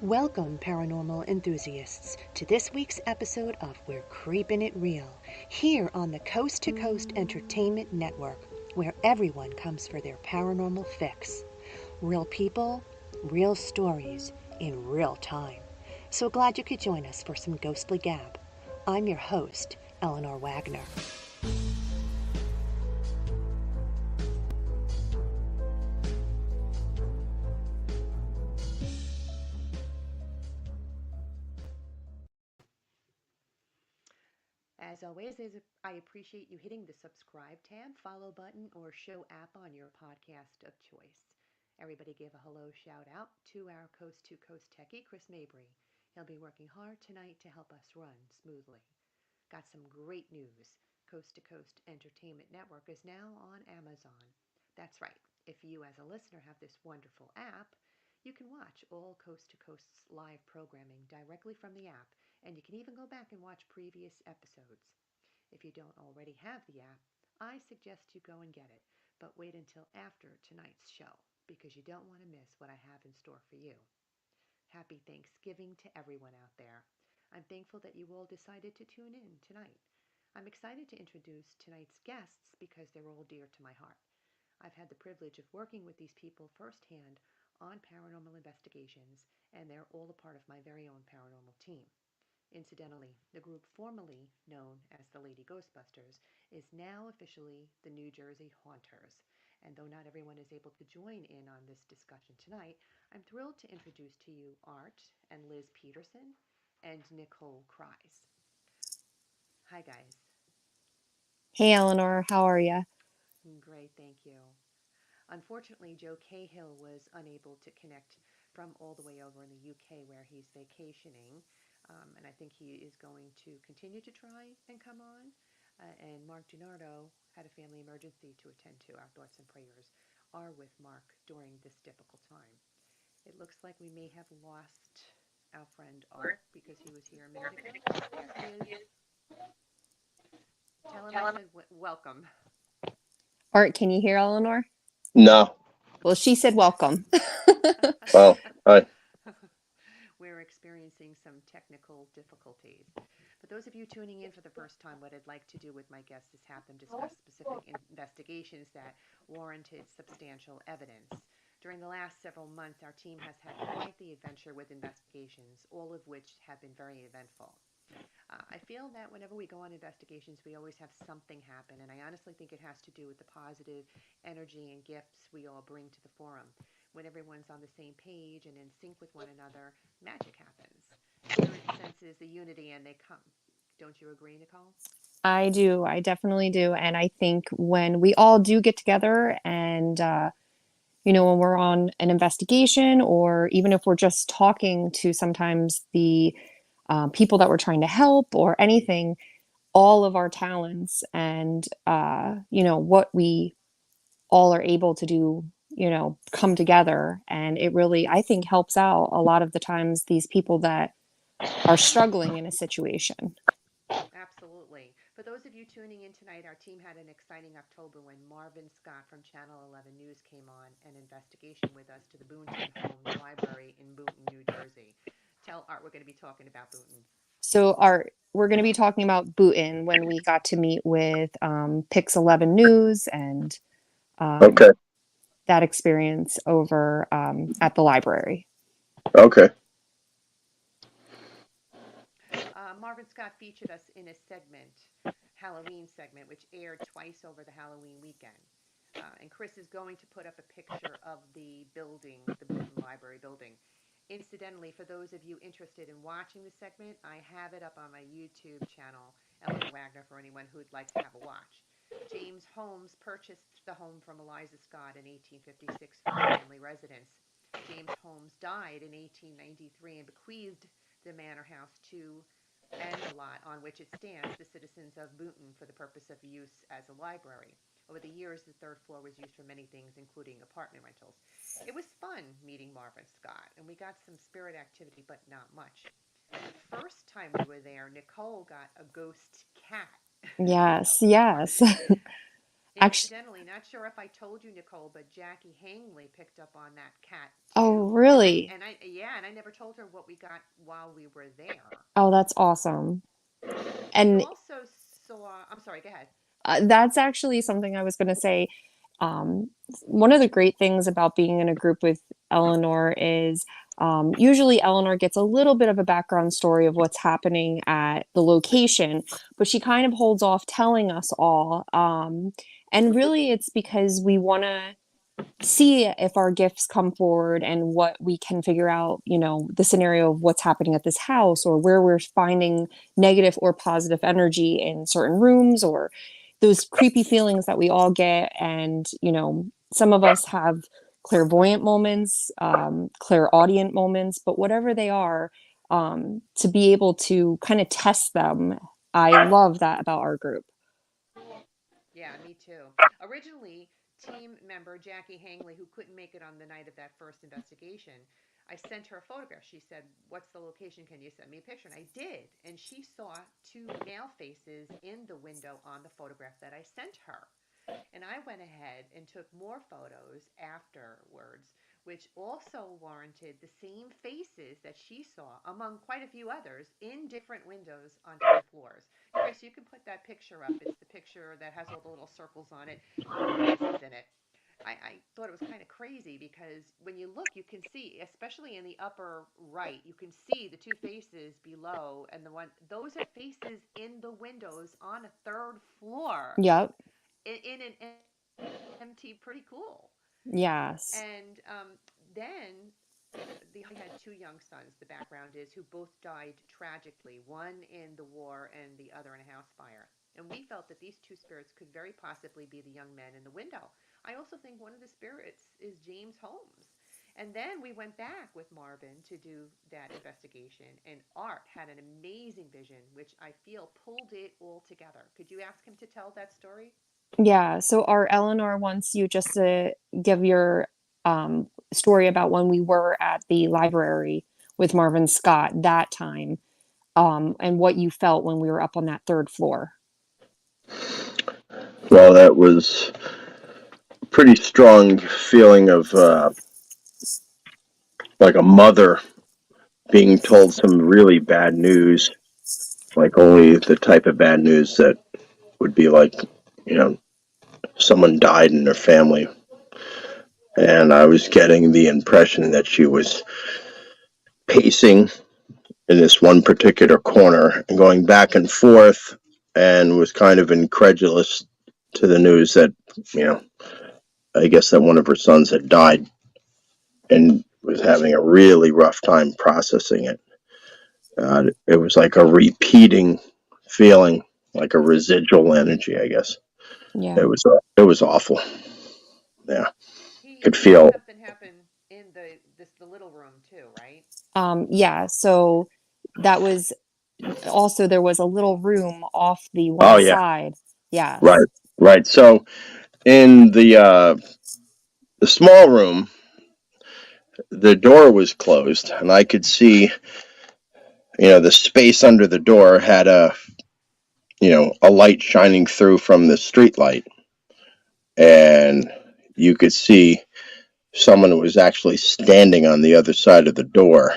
Welcome, paranormal enthusiasts, to this week's episode of We're Creepin It Reel, here on the Coast to Coast Entertainment Network, where everyone comes for their paranormal fix. Real people, real stories, in real time. So glad you could join us for some ghostly gab. I'm your host, Eleanor Wagner. As always, I appreciate you hitting the subscribe tab, follow button, or show app on your podcast of choice. Everybody give a hello shout out to our Coast to Coast techie, Chris Mabry. He'll be working hard tonight to help us run smoothly. Got some great news. Coast to Coast Entertainment Network is now on Amazon. That's right. If you as a listener have this wonderful app, you can watch all Coast to Coast's live programming directly from the app, and you can even go back and watch previous episodes. If you don't already have the app, I suggest you go and get it, but wait until after tonight's show because you don't want to miss what I have in store for you. Happy Thanksgiving to everyone out there. I'm thankful that you all decided to tune in tonight. I'm excited to introduce tonight's guests because they're all dear to my heart. I've had the privilege of working with these people firsthand on paranormal investigations, and they're all a part of my very own paranormal team. Incidentally, the group formerly known as the Lady Ghostbusters is now officially the New Jersey Haunters. And though not everyone is able to join in on this discussion tonight, I'm thrilled to introduce to you Art and Liz Petersen and Nicole Kries. Hi, guys. Hey Eleanor, how are you? Great, thank you. Unfortunately, Joe Cahill was unable to connect from all the way over in the UK where he's vacationing. And I think he is going to continue to try and come on. And Mark DiNardo had a family emergency to attend to. Our thoughts and prayers are with Mark during this difficult time. It looks like we may have lost our friend Art because he was here a minute ago. There he is. Tell him I said welcome. Art, can you hear Eleanor? No. Well, she said welcome. Oh, hi. We're experiencing some technical difficulties. For those of you tuning in for the first time, what I'd like to do with my guests is have them discuss specific investigations that warranted substantial evidence. During the last several months, our team has had quite the adventure with investigations, all of which have been very eventful. I feel that whenever we go on investigations, we always have something happen, and I honestly think it has to do with the positive energy and gifts we all bring to the forum. When everyone's on the same page and in sync with one another, magic happens. Spirit senses the unity and they come. Don't you agree, Nicole? I do. I definitely do. And I think when we all do get together and, when we're on an investigation or even if we're just talking to sometimes the people that we're trying to help or anything, all of our talents and, what we all are able to do, come together. And it really, I think, helps out a lot of the times these people that are struggling in a situation. Absolutely. For those of you tuning in tonight, our team had an exciting October when Marvin Scott from Channel 11 News came on an investigation with us to the Boonton Holmes Library in Boonton, New Jersey. Tell Art we're going to be talking about Boonton. So we're going to be talking about Boonton when we got to meet with Pix 11 News and Okay. that experience over at the library. Okay. Marvin Scott featured us in a Halloween segment, which aired twice over the Halloween weekend. And Chris is going to put up a picture of the building, the Boonton Library building. Incidentally, for those of you interested in watching the segment, I have it up on my YouTube channel, Eleanor Wagner, for anyone who'd like to have a watch. James Holmes purchased the home from Eliza Scott in 1856 for a family residence. James Holmes died in 1893 and bequeathed the manor house to and the lot on which it stands, the citizens of Boonton, for the purpose of use as a library. Over the years, the third floor was used for many things, including apartment rentals. It was fun meeting Marvin Scott, and we got some spirit activity, but not much. The first time we were there, Nicole got a ghost cat Yes, yes. Actually, Incidentally, not sure if I told you, Nicole, but Jackie Hangley picked up on that cat oh, too. really? And I never told her what we got while we were there. Oh, that's awesome. We And also saw, I'm sorry, go ahead. that's actually something I was going to say. Um, One of the great things about being in a group with Eleanor is usually Eleanor gets a little bit of a background story of what's happening at the location, but she kind of holds off telling us all. And really, it's because we want to see if our gifts come forward and what we can figure out, the scenario of what's happening at this house or where we're finding negative or positive energy in certain rooms or those creepy feelings that we all get. And, some of us have clairvoyant moments, clairaudient moments, but whatever they are, to be able to kind of test them. I love that about our group. Yeah, me too. Originally, team member Jackie Hangley, who couldn't make it on the night of that first investigation, I sent her a photograph. She said, "What's the location? Can you send me a picture?" And I did. And she saw two male faces in the window on the photograph that I sent her. And I went ahead and took more photos afterwards, which also warranted the same faces that she saw, among quite a few others, in different windows on different floors. Chris, you can put that picture up. It's the picture that has all the little circles on it with the faces in it. I thought it was kind of crazy because when you look, you can see, especially in the upper right, you can see the two faces below, and those are faces in the windows on a third floor Yep. in an empty, pretty cool. Yes. And then I had two young sons, the background is, who both died tragically, one in the war and the other in a house fire. And we felt that these two spirits could very possibly be the young men in the window. I also think one of the spirits is James Holmes. And then we went back with Marvin to do that investigation, and Art had an amazing vision, which I feel pulled it all together. Could you ask him to tell that story? Yeah, so our Eleanor wants you just to give your story about when we were at the library with Marvin Scott that time, and what you felt when we were up on that third floor. Well, that was a pretty strong feeling of like a mother being told some really bad news, like only the type of bad news that would be like, you know, someone died in their family. And I was getting the impression that she was pacing in this one particular corner and going back and forth and was kind of incredulous to the news that, you know, I guess that one of her sons had died and was having a really rough time processing it. It was like a repeating feeling, like a residual energy, I guess. Yeah. It was awful. Yeah, could He had feel. something happen in the little room too, right? Yeah, so that was also there was a little room off the Oh one yeah, side. right, Yes. right. So in the small room, the door was closed, and I could see, the space under the door had a light shining through from the street light, and you could see someone was actually standing on the other side of the door,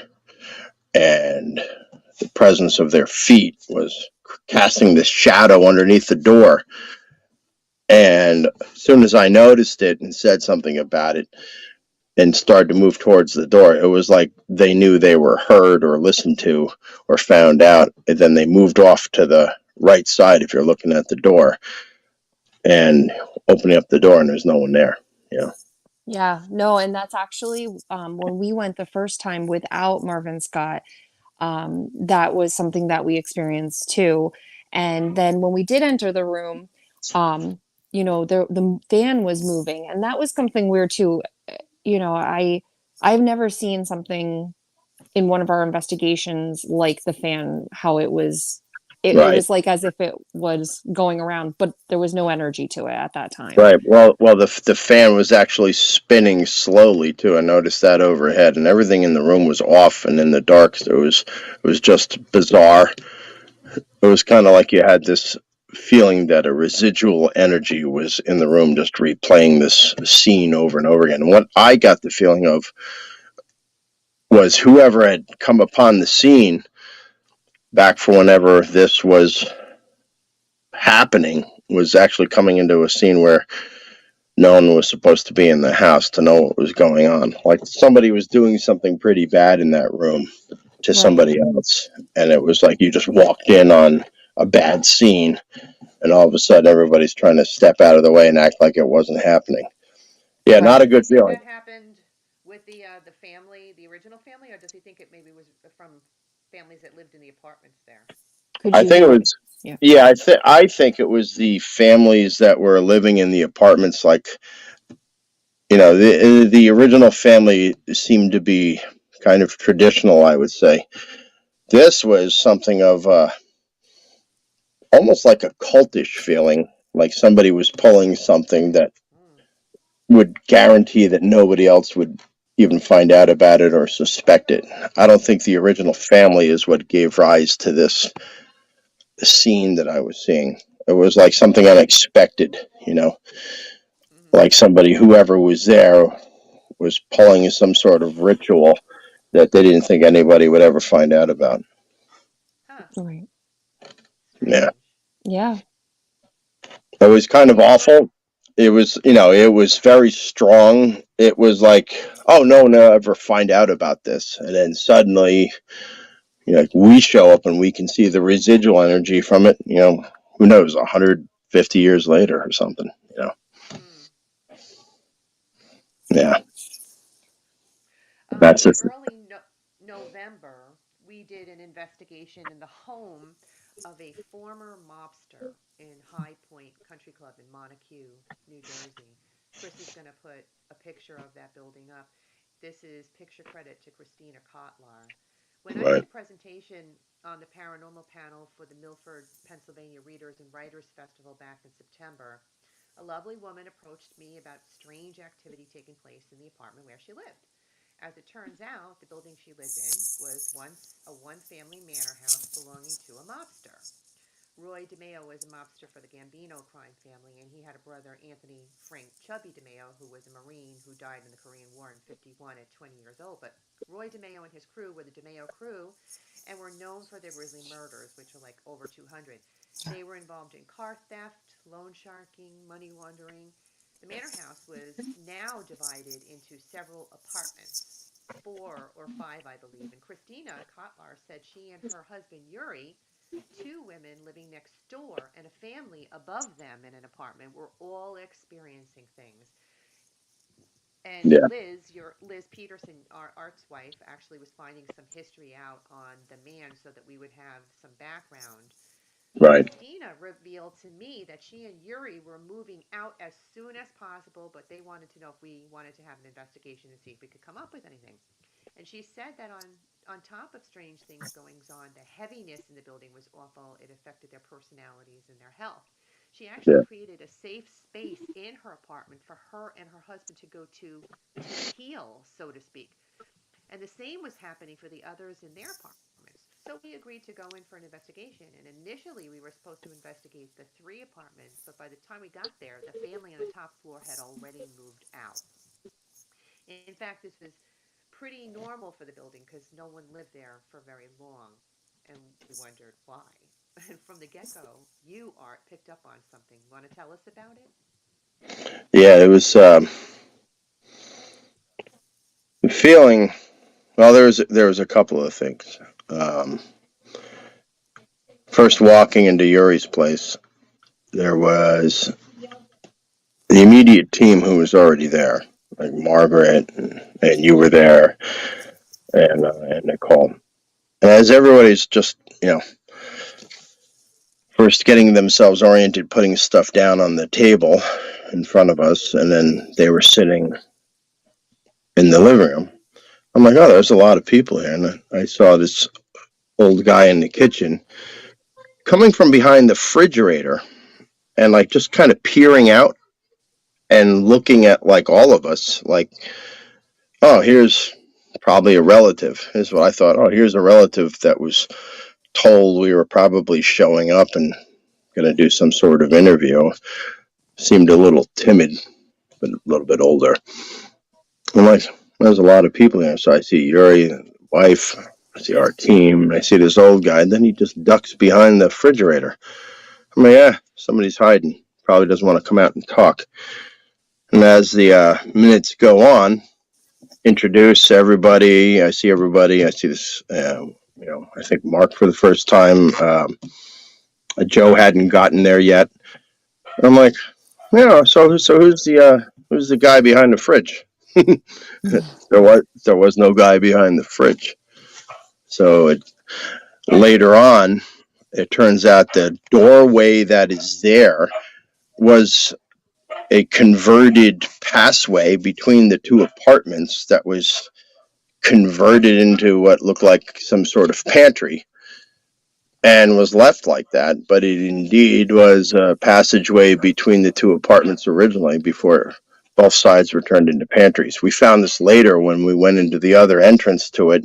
and the presence of their feet was casting this shadow underneath the door. And as soon as I noticed it and said something about it and started to move towards the door, it was like they knew they were heard or listened to or found out. And then they moved off to the right side if you're looking at the door and opening up the door and there's no one there. Yeah. Yeah, no, and that's actually when we went the first time without Marvin Scott, that was something that we experienced too. And then when we did enter the room, the fan was moving, and that was something weird too. I've never seen something in one of our investigations like the fan, how it was. It Right. was like as if it was going around, but there was no energy to it at that time. Right. Well, the fan was actually spinning slowly too. I noticed that overhead, and everything in the room was off and in the dark. So it was just bizarre. It was kind of like you had this feeling that a residual energy was in the room, just replaying this scene over and over again. And what I got the feeling of was whoever had come upon the scene back for whenever this was happening was actually coming into a scene where no one was supposed to be in the house to know what was going on. Like somebody was doing something pretty bad in that room to somebody else, and it was like you just walked in on a bad scene, and all of a sudden everybody's trying to step out of the way and act like it wasn't happening. Yeah, Right. not a good Does he think feeling. that happened with the family, the original family, or does he think it maybe was from families that lived in the apartments there? Could I you think it hear? was. Yeah. Yeah, I think it was the families that were living in the apartments. Like, the original family seemed to be kind of traditional, I would say. This was something of almost like a cultish feeling, like somebody was pulling something that Mm. would guarantee that nobody else would even find out about it or suspect it. I don't think the original family is what gave rise to this scene that I was seeing. It was like something unexpected, Mm-hmm. like somebody, whoever was there, was pulling some sort of ritual that they didn't think anybody would ever find out about. Huh. Right. Yeah. Strange. Yeah. It was kind Do of you want? awful. It was, it was very strong. It was like, oh, no one will ever find out about this. And then suddenly, like we show up and we can see the residual energy from it, who knows, 150 years later or something. Hmm. Yeah. That's In just, early November, we did an investigation in the home of a former mobster in High Point Country Club in Montague, New Jersey. Chris is going to put a picture of that building up. This is picture credit to Christina Kotlar. When I did right. a presentation on the paranormal panel for the Milford, Pennsylvania Readers and Writers Festival back in September, a lovely woman approached me about strange activity taking place in the apartment where she lived. As it turns out, the building she lived in was once a one family manor house belonging to a mobster. Roy DeMeo was a mobster for the Gambino crime family, and he had a brother, Anthony Frank Chubby DeMeo, who was a Marine who died in the Korean War in 51 at 20 years old. But Roy DeMeo and his crew were the DeMeo crew and were known for their grisly murders, which were like over 200. They were involved in car theft, loan sharking, money laundering. The manor house was now divided into several apartments, 4 or 5, I believe. And Christina Kotlar said she and her husband Yuri, 2 women living next door, and a family above them in an apartment, were all experiencing things. And Yeah. Liz Petersen, our arts wife, actually was finding some history out on the man so that we would have some background. Right. Christina revealed to me that she and Yuri were moving out as soon as possible, but they wanted to know if we wanted to have an investigation to see if we could come up with anything. And she said that on top of strange things going on, the heaviness in the building was awful. It affected their personalities and their health. She actually Yeah. created a safe space in her apartment for her and her husband to go to heal, so to speak. And the same was happening for the others in their apartments. So we agreed to go in for an investigation. And initially, we were supposed to investigate the 3 apartments, but by the time we got there, the family on the top floor had already moved out. In fact, this was pretty normal for the building because no one lived there for very long. And we wondered why. And from the get go, you, Art, picked up on something. Want to tell us about it? Yeah, it was feeling. Well, there was a couple of things. Um, First, walking into Yuri's place, there was the immediate team who was already there, like Margaret and you were there, and Nicole. And as everybody's just first getting themselves oriented, putting stuff down on the table in front of us, and then they were sitting in the living room. I'm like, oh, there's a lot of people here, and I saw this old guy in the kitchen coming from behind the refrigerator and like just kind of peering out and looking at like all of us like, oh, here's probably a relative, is what I thought. Oh, here's a relative that was told we were probably showing up and going to do some sort of interview. Seemed a little timid, but a little bit older. I'm like, there's a lot of people there. So I see Yuri, wife, I see our team, and I see this old guy. And then he just ducks behind the refrigerator. I'm like, yeah, somebody's hiding. Probably doesn't want to come out and talk. And as the minutes go on, introduce everybody. I see everybody. I see this, I think Mark for the first time. Joe hadn't gotten there yet. I'm like, so who's the guy behind the fridge? There was no guy behind the fridge. So later on, it turns out the doorway that is there was a converted passway between the two apartments that was converted into what looked like some sort of pantry and was left like that, but it indeed was a passageway between the two apartments originally before both sides were turned into pantries. We found this later when we went into the other entrance to it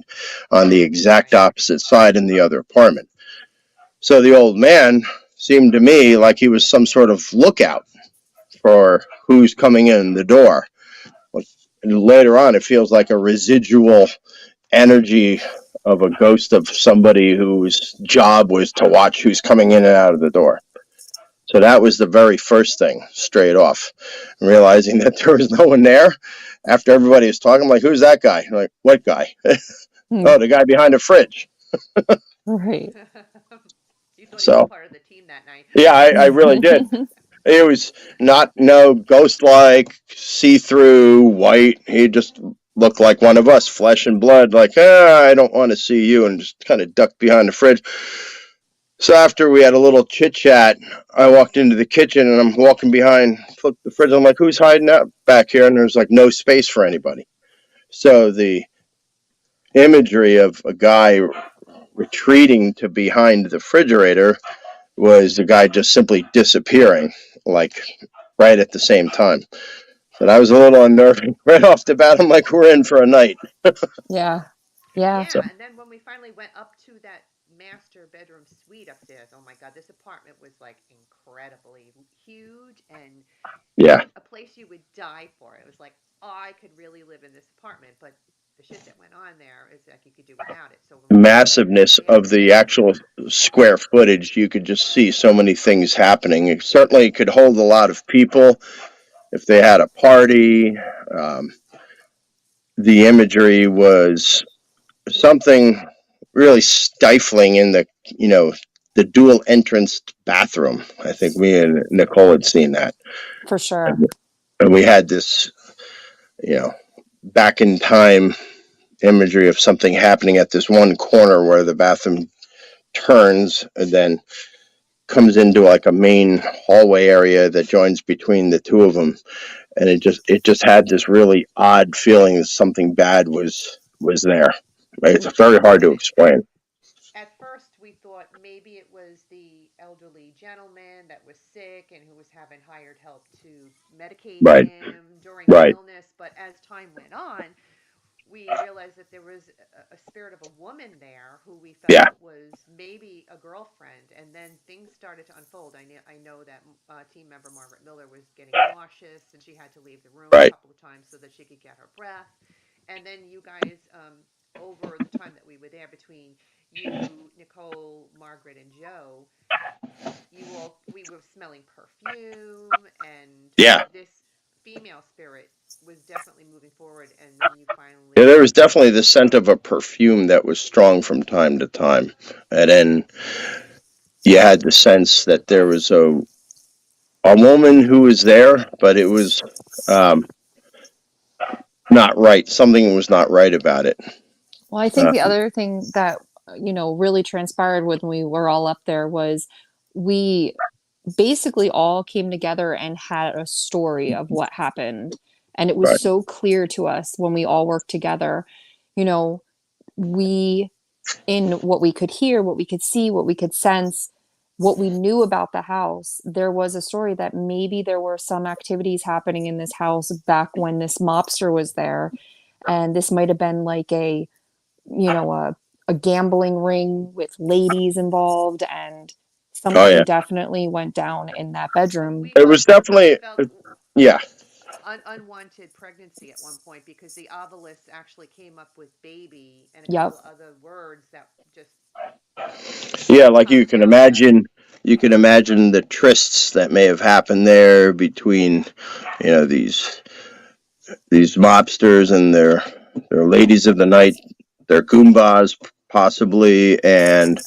on the exact opposite side in the other apartment. So the old man seemed to me like he was some sort of lookout for who's coming in the door. And later on, it feels like a residual energy of a ghost of somebody whose job was to watch who's coming in and out of the door. So that was the very first thing, straight off. Realizing that there was no one there. After everybody was talking, I'm like, who's that guy? I'm like, what guy? Oh, the guy behind the fridge. Right. You thought he was part of the team that night. Yeah, I really did. It was not ghost-like, see-through, white. He just looked like one of us, flesh and blood, like, I don't want to see you, and just kind of ducked behind the fridge. So after we had a little chit-chat, I walked into the kitchen, and I'm walking behind, flipped the fridge, I'm like, who's hiding out back here? And there's like no space for anybody. So the imagery of a guy retreating to behind the refrigerator was the guy just simply disappearing, like right at the same time. So I was a little unnerving right off the bat. I'm like, we're in for a night. Yeah. Yeah, So, and then when we finally went up to that master bedroom suite upstairs, oh my God, this apartment was like incredibly huge and yeah, a place you would die for. It was like, oh, I could really live in this apartment, but the shit that went on there is like you could do without it. So the when we finally went massiveness of upstairs, the actual square footage, you could just see so many things happening. It certainly could hold a lot of people if they had a party. Um, the imagery was something really stifling in the dual entranced bathroom. I think me and Nicole had seen that. For sure. And we had this, back in time imagery of something happening at this one corner where the bathroom turns and then comes into like a main hallway area that joins between the two of them. And it just had this really odd feeling that something bad was there. Right? It's very hard to explain. at first we thought maybe it was the elderly gentleman that was sick and who was having hired help to medicate Right. him during his Right. illness. But as time went on, we realized that there was a spirit of a woman there who we Yeah. felt was maybe a girlfriend. And then things started to unfold. I know that team member Margaret Miller was getting nauseous and she had to leave the room a Right. couple of times so that she could get her breath. And then you guys, over the time that we were there, between you, Nicole, Margaret, and Joe, we were smelling perfume, and Yeah. this female spirit was definitely moving forward. And then you Yeah, there finally, was definitely the scent of a perfume that was strong from time to time. And then you had the sense that there was a woman who was there, but it was um, not right. Something was not right about it. Well, I think Uh, the other thing that, really transpired when we were all up there was we basically all came together and had a story of what happened. And it was right. so clear to us when we all worked together. You know, we, in what we could hear, what we could see, what we could sense, what we knew about the house, there was a story that maybe there were some activities happening in this house back when this mobster was there. And this might have been like you know, a gambling ring with ladies involved and Oh something yeah, definitely went down in that bedroom. it was We definitely, felt yeah, unwanted pregnancy at one point because the ovilus actually came up with baby and a Yep. couple of other words that just yeah. didn't Like come out right. you can imagine the trysts that may have happened there between, these mobsters and their ladies of the night, their goombas possibly, and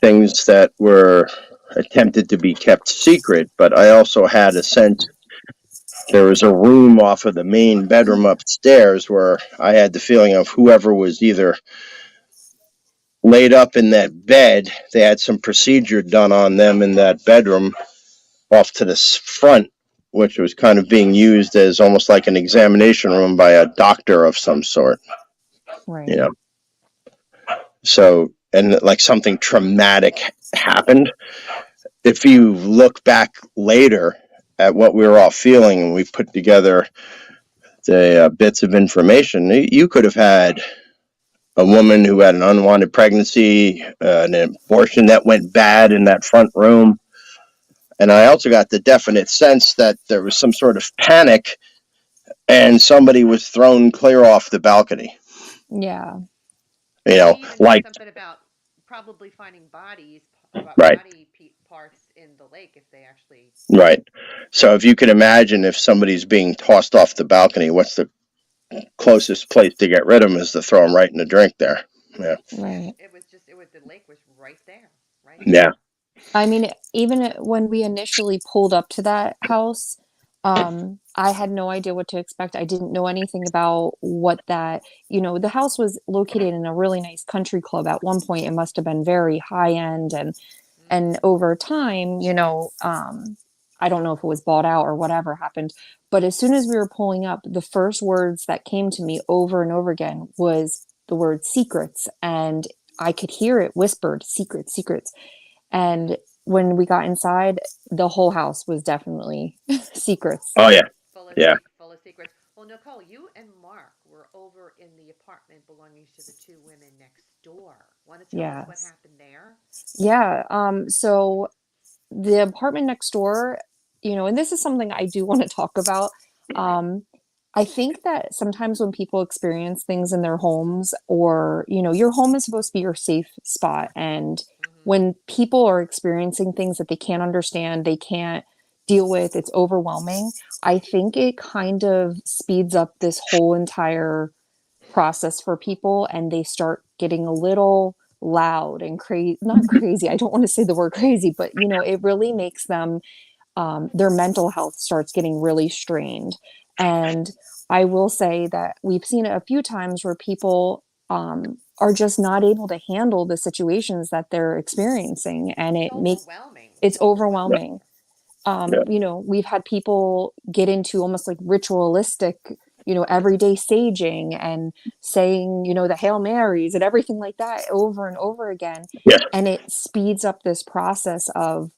things that were attempted to be kept secret. But I also had a sense there was a room off of the main bedroom upstairs where I had the feeling of whoever was either laid up in that bed, they had some procedure done on them in that bedroom off to the front, which was kind of being used as almost like an examination room by a doctor of some sort, you Right. know. So, and like something traumatic happened. If you look back later at what we were all feeling and we put together the bits of information, you could have had a woman who had an unwanted pregnancy, an abortion that went bad in that front room. And I also got the definite sense that there was some sort of panic and somebody was thrown clear off the balcony. Yeah. She even said Like, something about probably finding right, parts in the lake if they actually. right. So if you can imagine if somebody's being tossed off the balcony, what's the closest place to get rid of them is to throw them right in the drink there. Yeah. Right. It was the lake was right there, right Yeah. there. I mean, even when we initially pulled up to that house, I had no idea what to expect. I didn't know anything about what that, the house was located in a really nice country club. At one point, it must have been very high end, and Mm-hmm. over time, I don't know if it was bought out or whatever happened, but as soon as we were pulling up, the first words that came to me over and over again was the word secrets, and I could hear it whispered, secrets, secrets. And when we got inside, the whole house was definitely secrets. Oh, yeah. Yeah. Full of secrets. Well, Nicole, you and Mark were over in the apartment belonging to the two women next door. Want to tell us what Yes. happened there? Yeah. So the apartment next door, and this is something I do want to talk about. Um, I think that sometimes when people experience things in their homes, or, your home is supposed to be your safe spot. And Mm-hmm. when people are experiencing things that they can't understand, they can't deal with, it's overwhelming. I think it kind of speeds up this whole entire process for people, and they start getting a little loud and crazy, not crazy, I don't want to say the word crazy, but it really makes them, their mental health starts getting really strained. And I will say that we've seen it a few times where people, are just not able to handle the situations that they're experiencing, and It's overwhelming. It's it's Yeah. overwhelming. overwhelming. Yeah. We've had people get into almost like ritualistic, everyday saging and saying, the Hail Marys and everything like that over and over again. Yeah. And it speeds up this process of,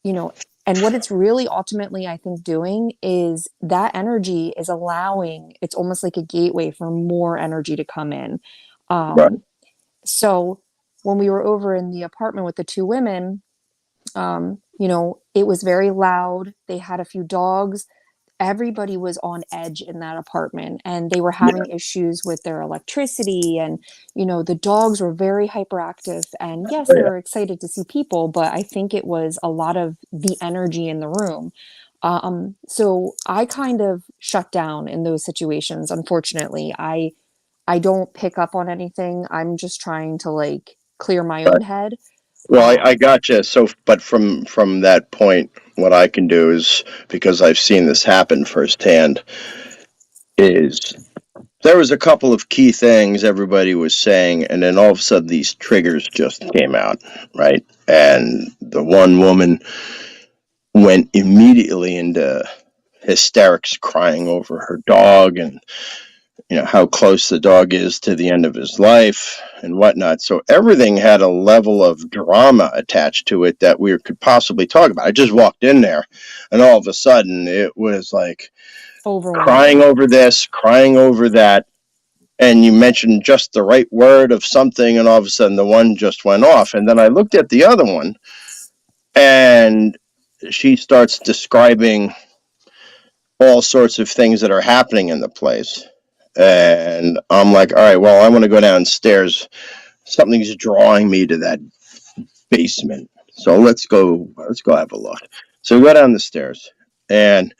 you know, and what it's really ultimately, I think, doing is that energy is allowing, it's almost like a gateway for more energy to come in. Right. So when we were over in the apartment with the two women, it was very loud. They had a few dogs. Everybody was on edge in that apartment, and they were Yeah. having issues with their electricity. And, the dogs were very hyperactive. And yes, Oh, they yeah. were excited to see people, but I think it was a lot of the energy in the room. So I kind of shut down in those situations. Unfortunately, I don't pick up on anything. I'm just trying to like clear my own Right. head. Well, I Um, gotcha. So, but from that point, what I can do is, because I've seen this happen firsthand, is there was a couple of key things everybody was saying, and then all of a sudden these triggers just came out, right? And the one woman went immediately into hysterics, crying over her dog, and how close the dog is to the end of his life and whatnot. So everything had a level of drama attached to it that we could possibly talk about. I just walked in there, and all of a sudden it was like crying Overwhelming. over this, crying over that, and you mentioned just the right word of something, and all of a sudden the one just went off. And then I looked at the other one, And she starts describing all sorts of things that are happening in the place. And I'm like, all right, well, I want to go downstairs. Something's drawing me to that basement. So let's go have a look. So we go down the stairs and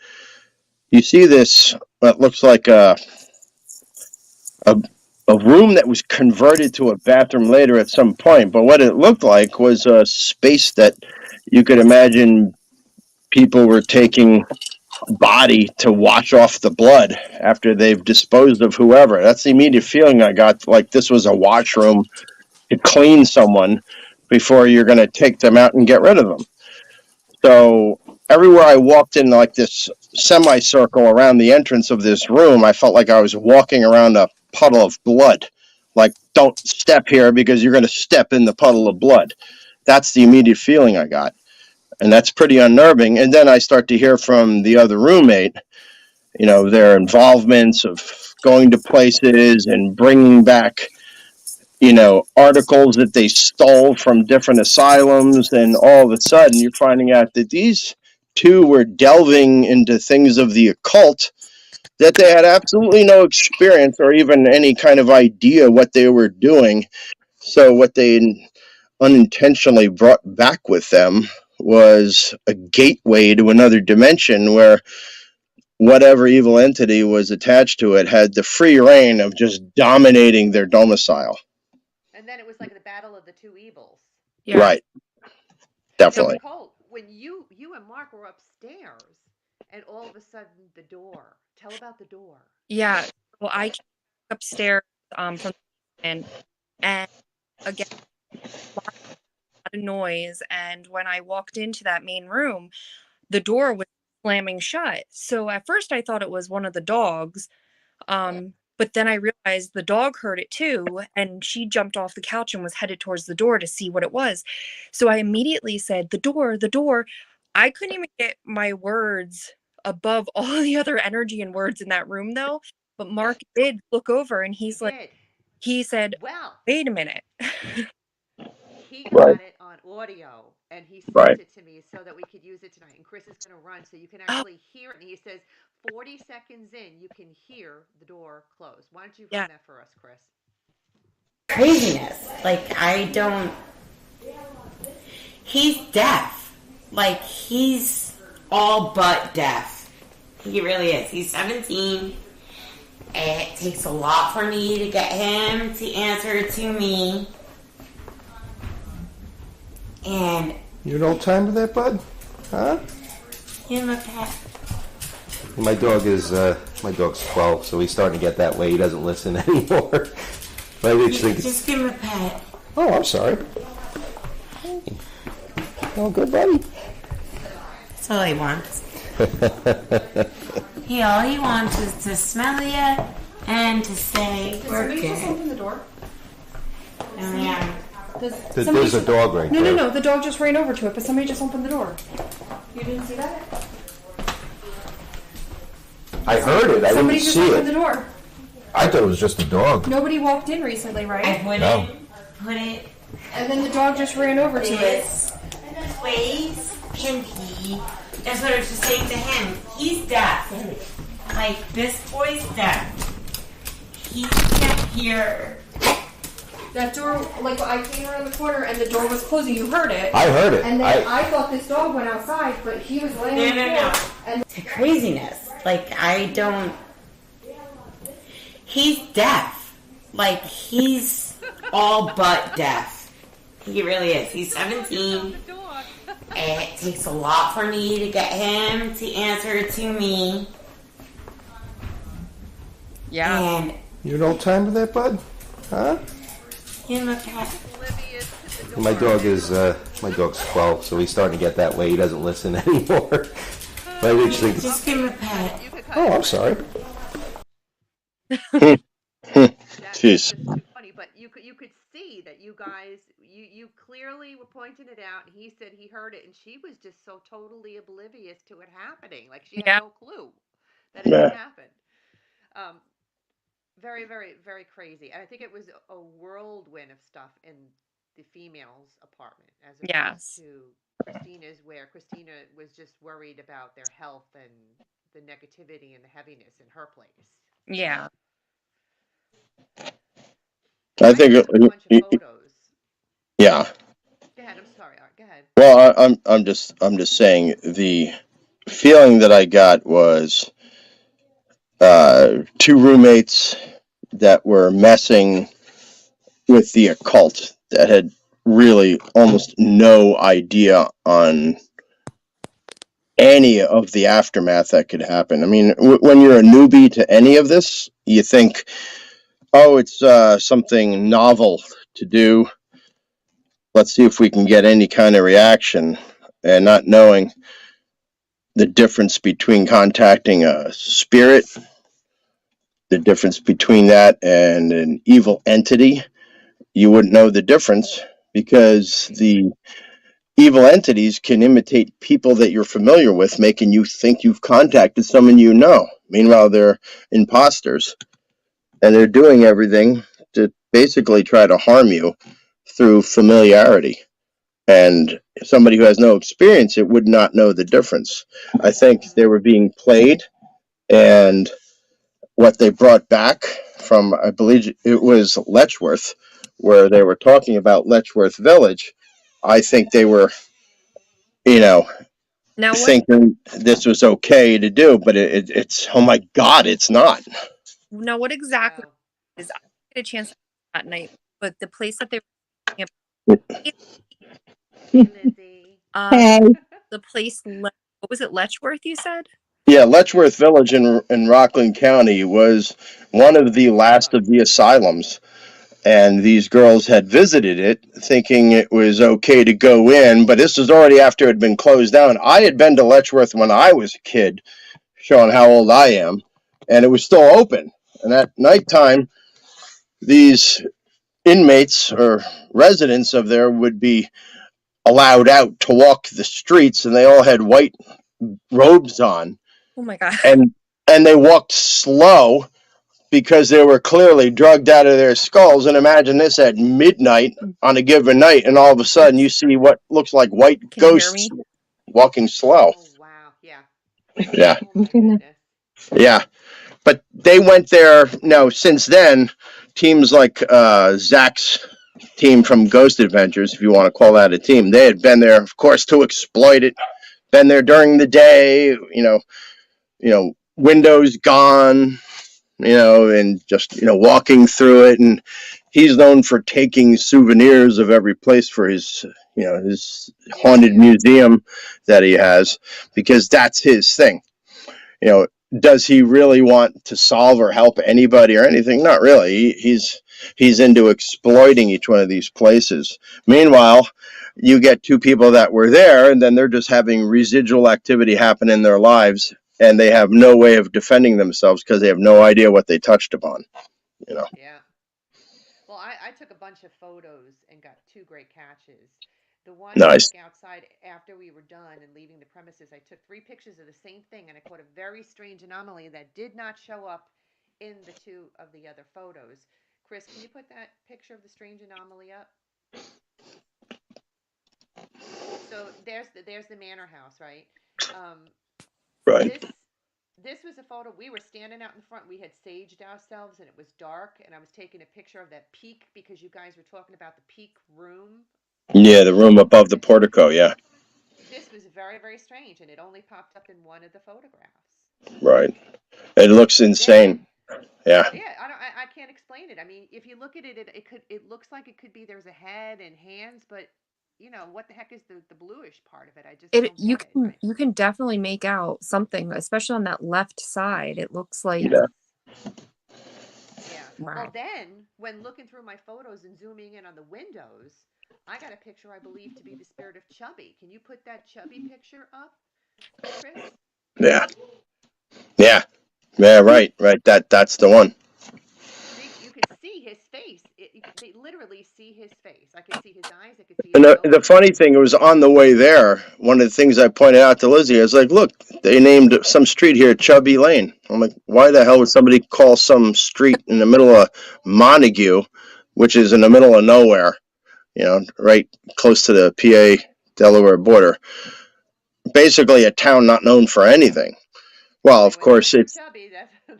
you see this what looks like a a room that was converted to a bathroom later at some point, but what it looked like was a space that you could imagine people were taking body to wash off the blood after they've disposed of whoever. That's the immediate feeling I got, like this was a washroom to clean someone before you're going to take them out and get rid of them. So everywhere I walked in like this semicircle around the entrance of this room, I felt like I was walking around a puddle of blood. Like, don't step here because you're going to step in the puddle of blood. That's the immediate feeling I got. And that's pretty unnerving. And then I start to hear from the other roommate, their involvements of going to places and bringing back, articles that they stole from different asylums. And all of a sudden, you're finding out that these two were delving into things of the occult that they had absolutely no experience or even any kind of idea what they were doing. So, what they unintentionally brought back with them was a gateway to another dimension where whatever evil entity was attached to it had the free reign of just dominating their domicile. And then it was like the battle of the two evils. Yeah. Right. Definitely. So Nicole, when you and Mark were upstairs, and all of a sudden the door. Tell about the door. Yeah. Well, I came upstairs from the basement, and again, a lot of noise. And when I walked into that main room, the door was slamming shut. So at first I thought it was one of the dogs. But then I realized the dog heard it too, and she jumped off the couch and was headed towards the door to see what it was. So I immediately said, "The door, the door." I couldn't even get my words above all the other energy and words in that room, though. But Mark did look over and he said, Well, "Wait a minute." he Right. got it on audio and he sent Right. it to me so that we could use it tonight. And Chris is going to run so you can Oh, actually hear it. And he says 40 seconds in, you can hear the door close. Why don't you yeah. run that for us, Chris? Craziness. He's deaf. He's all but deaf. He really is. He's 17. It takes a lot for me to get him to answer to me. And You don't time with that, bud? Huh? him a pet. My dog's 12, so he's starting to get that way. He doesn't listen anymore. But I just think Just give him a pet. oh, I'm sorry. Hey. Oh, good, buddy. That's all he wants. All he wants is to smell you and to say, we're Somebody just good. open the door. Yeah. There's a dog right there. No. The dog just ran over to it, but somebody just opened the door. You didn't see that? I heard it. I Somebody didn't just see opened the it. door. I thought it was just a dog. Nobody walked in recently, I right? put it And then the dog just ran over to it. this ways and he, that's what I was just saying to him, he's deaf. This boy's deaf. He can't hear. That door, I came around the corner and the door was closing. You heard it. I heard it. And then I thought this dog went outside, but he was laying on the floor. And It's craziness. He's deaf. He's all but deaf. He really is. He's 17. It takes a lot for me to get him to answer to me. yeah. And You don't time with that, bud? Huh? him a pet. My dog's 12, so he's starting to get that way. He doesn't listen anymore. But I just think Just give him a pet. oh, I'm sorry. That's Jeez. too funny, but you could see that you guys you clearly were pointing it out, and he said he heard it, and she was just so totally oblivious to it happening, like she had Yeah. no clue that it Yeah. had happened. Very, very, very crazy, and I think it was a whirlwind of stuff in the female's apartment as opposed Yes. to Christina's, where Christina was just worried about their health and the negativity and the heaviness in her place. Yeah. I think, took a bunch of photos. yeah. Go ahead. I'm sorry, Art. Go ahead. Well, I'm just saying the feeling that I got was two roommates that were messing with the occult that had really almost no idea on any of the aftermath that could happen. I mean, when you're a newbie to any of this, you think, oh, it's something novel to do. Let's see if we can get any kind of reaction, and not knowing the difference between contacting a spirit, the difference between that and an evil entity. You wouldn't know the difference because the evil entities can imitate people that you're familiar with, making you think you've contacted someone you know. Meanwhile, they're imposters, and they're doing everything to basically try to harm you through familiarity. And somebody who has no experience, it would not know the difference. I think they were being played, and what they brought back from, I believe it was Letchworth, where they were talking about Letchworth Village. I think they were, you know, Now, what thinking this was okay to do, but it's, oh my God, it's not. exactly is, I didn't get a chance that night, but the place that they were Lizzie. the place, what was it, Letchworth, you said? Yeah, Letchworth Village in Rockland County was one of the last of the asylums. And these girls had visited it thinking it was okay to go in, but this was already after it had been closed down. I had been to Letchworth when I was a kid, showing how old I am, and it was still open. And at nighttime, these inmates or residents of there would be allowed out to walk the streets, and they all had white robes on, Oh my God. and they walked slow because they were clearly drugged out of their skulls. And imagine this at midnight on a given night, and all of a sudden you see what looks like white Can you hear ghosts me? walking slow. Oh wow. Yeah. Yeah, Oh my goodness. yeah. But they went there. No, since then, teams like Zach's team from Ghost Adventures, if you want to call that a team, they had been there, of course, to exploit it. Been there during the day. Windows gone. And just, walking through it. And he's known for taking souvenirs of every place for his haunted museum that he has, because that's his thing. Does he really want to solve or help anybody or anything? Not really. He's into exploiting each one of these places. Meanwhile, you get two people that were there, and then they're just having residual activity happen in their lives, and they have no way of defending themselves because they have no idea what they touched upon. Yeah. Well, I took a bunch of photos and got two great catches. The one I Nice. took outside after we were done and leaving the premises, I took 3 pictures of the same thing, and I caught a very strange anomaly that did not show up in the two of the other photos. Chris, can you put that picture of the strange anomaly up? So there's the manor house, right? Right. This was a photo. We were standing out in front. We had saged ourselves, and it was dark. And I was taking a picture of that peak because you guys were talking about the peak room. Yeah, the room above the portico. Yeah. This was very, very strange, and it only popped up in one of the photographs. Right. It looks insane. Yeah. Yeah, I can't explain it. I mean, if you look at it, it looks like it could be there's a head and hands, but what the heck is the bluish part of it? I just don't get it. You can definitely make out something, especially on that left side. It looks like Yeah. Yeah. Wow. Well, then when looking through my photos and zooming in on the windows, I got a picture I believe to be the spirit of Chubby. Can you put that Chubby picture up, Chris? Yeah. Yeah. Yeah. Right. That's the one. You could see his face. They literally see his face. I could see his eyes. I could see And his the nose. funny thing, it was on the way there. One of the things I pointed out to Lizzie, I was like, look, they named some street here Chubby Lane. I'm like, why the hell would somebody call some street in the middle of Montague, which is in the middle of nowhere, right close to the PA Delaware border. Basically, a town not known for anything. Well, of course,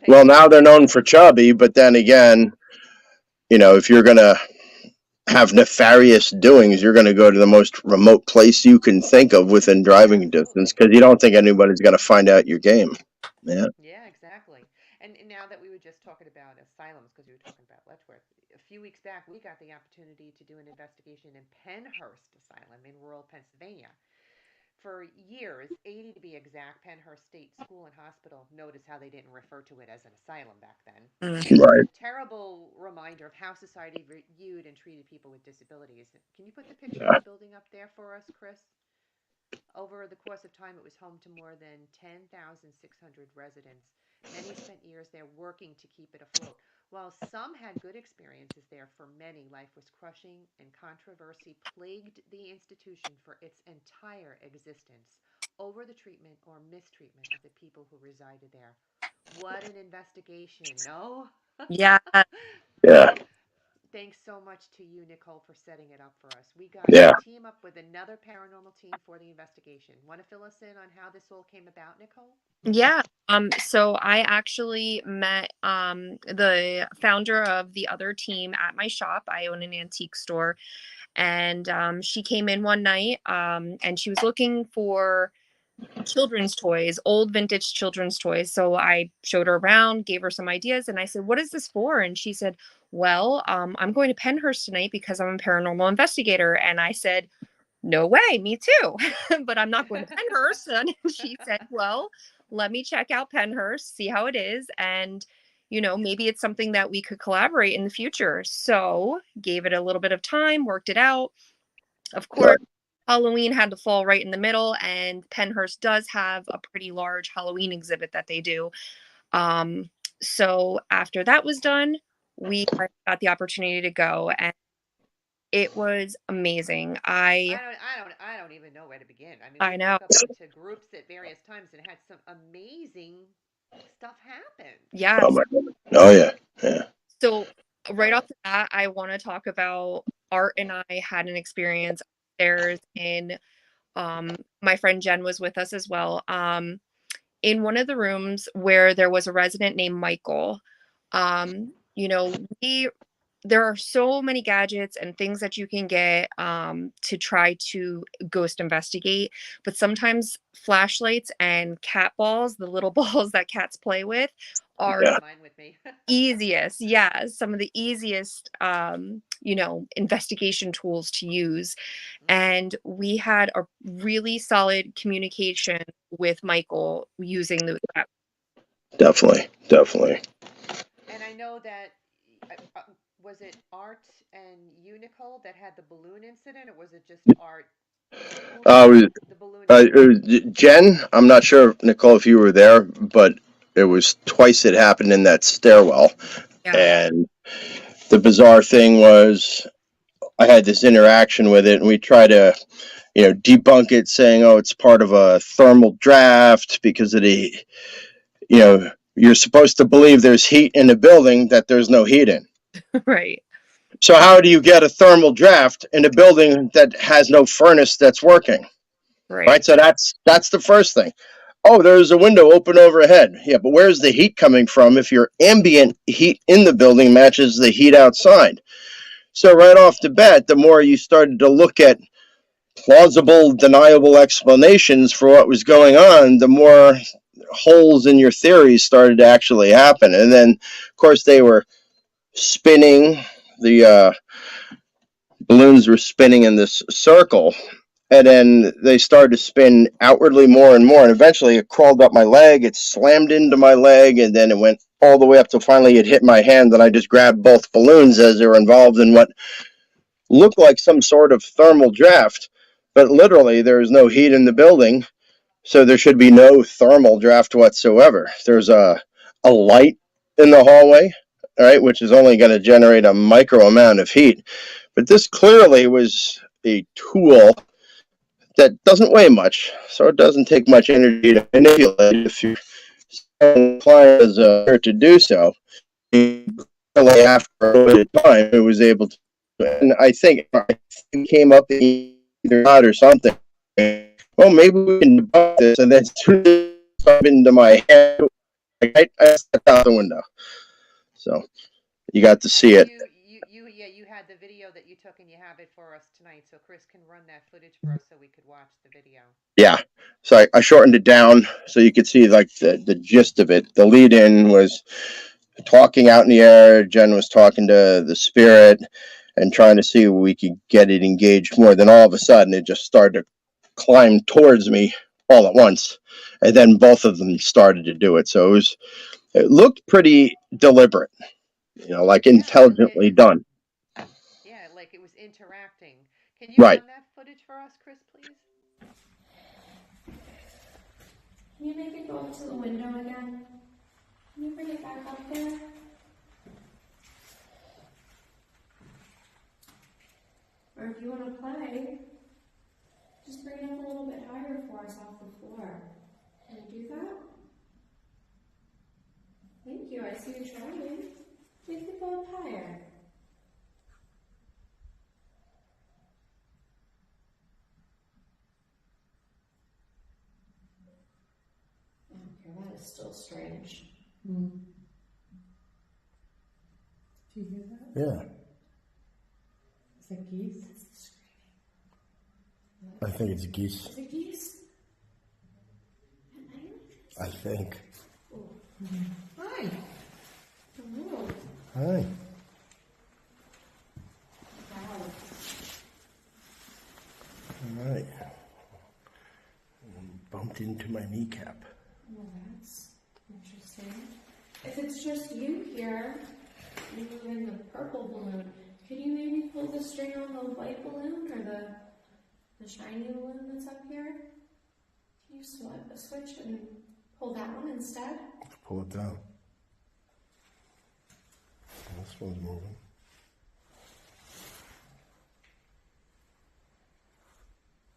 now they're known for Chubby, but then again, if you're going to have nefarious doings, you're going to go to the most remote place you can think of within driving distance, because you don't think anybody's going to find out your game. Yeah. Yeah, exactly. And now that we were just talking about asylums, because we were talking about Letchworth, a few weeks back we got the opportunity to do an investigation in Pennhurst Asylum in rural Pennsylvania. For years, 80 to be exact, Pennhurst State School and Hospital, notice how they didn't refer to it as an asylum back then, was Right. a terrible reminder of how society viewed and treated people with disabilities. Can you put the picture of the building up there for us, Chris? Over the course of time, it was home to more than 10,600 residents. Many spent years there working to keep it afloat. While some had good experiences there, for many, life was crushing and controversy plagued the institution for its entire existence over the treatment or mistreatment of the people who resided there. What an investigation, no? Yeah. Yeah. Thanks so much to you, Nicole, for setting it up for us. We got Yeah. to team up with another paranormal team for the investigation. Want to fill us in on how this all came about, Nicole? Yeah. So I actually met the founder of the other team at my shop. I own an antique store, and she came in one night, and she was looking for children's toys, old vintage children's toys. So I showed her around, gave her some ideas, and I said, "What is this for?" And she said, "Well, I'm going to Pennhurst tonight because I'm a paranormal investigator." And I said, "No way, me too." But I'm not going to Pennhurst. And she said, "Well, let me check out Pennhurst, see how it is. And, maybe it's something that we could collaborate in the future." So gave it a little bit of time, worked it out. Of course, Right. Halloween had to fall right in the middle, and Pennhurst does have a pretty large Halloween exhibit that they do. So after that was done, we got the opportunity to go, and it was amazing. I don't even know where to begin. I mean, I we know. broke up into groups at various times and had some amazing stuff happen. Oh Yes. my God. Oh yeah. Yeah. So right off the bat, I want to talk about Art and I had an experience upstairs in my friend Jen was with us as well. In one of the rooms where there was a resident named Michael. We there are so many gadgets and things that you can get to try to ghost investigate, but sometimes flashlights and cat balls, the little balls that cats play with, are Yeah. Mine with me. easiest. Yeah, some of the easiest investigation tools to use. And we had a really solid communication with Michael using the Definitely. Definitely. And I know that was it Art and you, Nicole, that had the balloon incident, or was it just Art? Who Uh, had it the balloon it incident? was Jen. I'm not sure, Nicole, if you were there, but it was twice it happened in that stairwell. yeah. And the bizarre thing was, I had this interaction with it, and we try to, debunk it, saying, "Oh, it's part of a thermal draft because of the, you're supposed to believe there's heat in a building that there's no heat in. Right. So how do you get a thermal draft in a building that has no furnace that's working?" Right. Right. So that's the first thing. Oh, there's a window open overhead. Yeah, but where's the heat coming from if your ambient heat in the building matches the heat outside? So right off the bat, the more you started to look at plausible, deniable explanations for what was going on, the more holes in your theories started to actually happen. And then, of course, they were spinning. The balloons were spinning in this circle, and then they started to spin outwardly more and more, and eventually it crawled up my leg, it slammed into my leg, and then it went all the way up till finally it hit my hand, and I just grabbed both balloons as they were involved in what looked like some sort of thermal draft, but literally there is no heat in the building, so there should be no thermal draft whatsoever. There's a light in the hallway, all right, which is only going to generate a micro amount of heat, but this clearly was a tool that doesn't weigh much, so it doesn't take much energy to manipulate if you're inclined as to do so. After a bit of time, it was able to and I think it came up either not or something. Well, maybe we can debunk this, and then as soon as it started into my head, I stepped out the window. So you got to see it. You had the video that you took, and you have it for us tonight. So Chris can run that footage for us so we could watch the video. Yeah. So I shortened it down so you could see like the gist of it. The lead in was talking out in the air. Jen was talking to the spirit and trying to see if we could get it engaged more. Then all of a sudden it just started to climb towards me all at once. And then both of them started to do it. So it looked pretty deliberate, like intelligently done. Yeah, like it was interacting. Can you Right. run that footage for us, Chris, please? Can you maybe go up to the window again? Can you bring it back up there? Or if you want to play, just bring it up a little bit higher for us off the floor. Can you do that? Thank you. I see you trying. Make it go up higher. Okay, that is still strange. Do you hear that? Yeah, Is that geese? I think it's geese. Is it geese? I think. Hi. Hello. Hi. Wow. All right. Bumped into my kneecap. Well, that's interesting. If it's just you here, you were in the purple balloon, can you maybe pull the string on the white balloon or the shiny balloon that's up here? Can you switch and pull that one instead? Let's pull it down. This one's moving.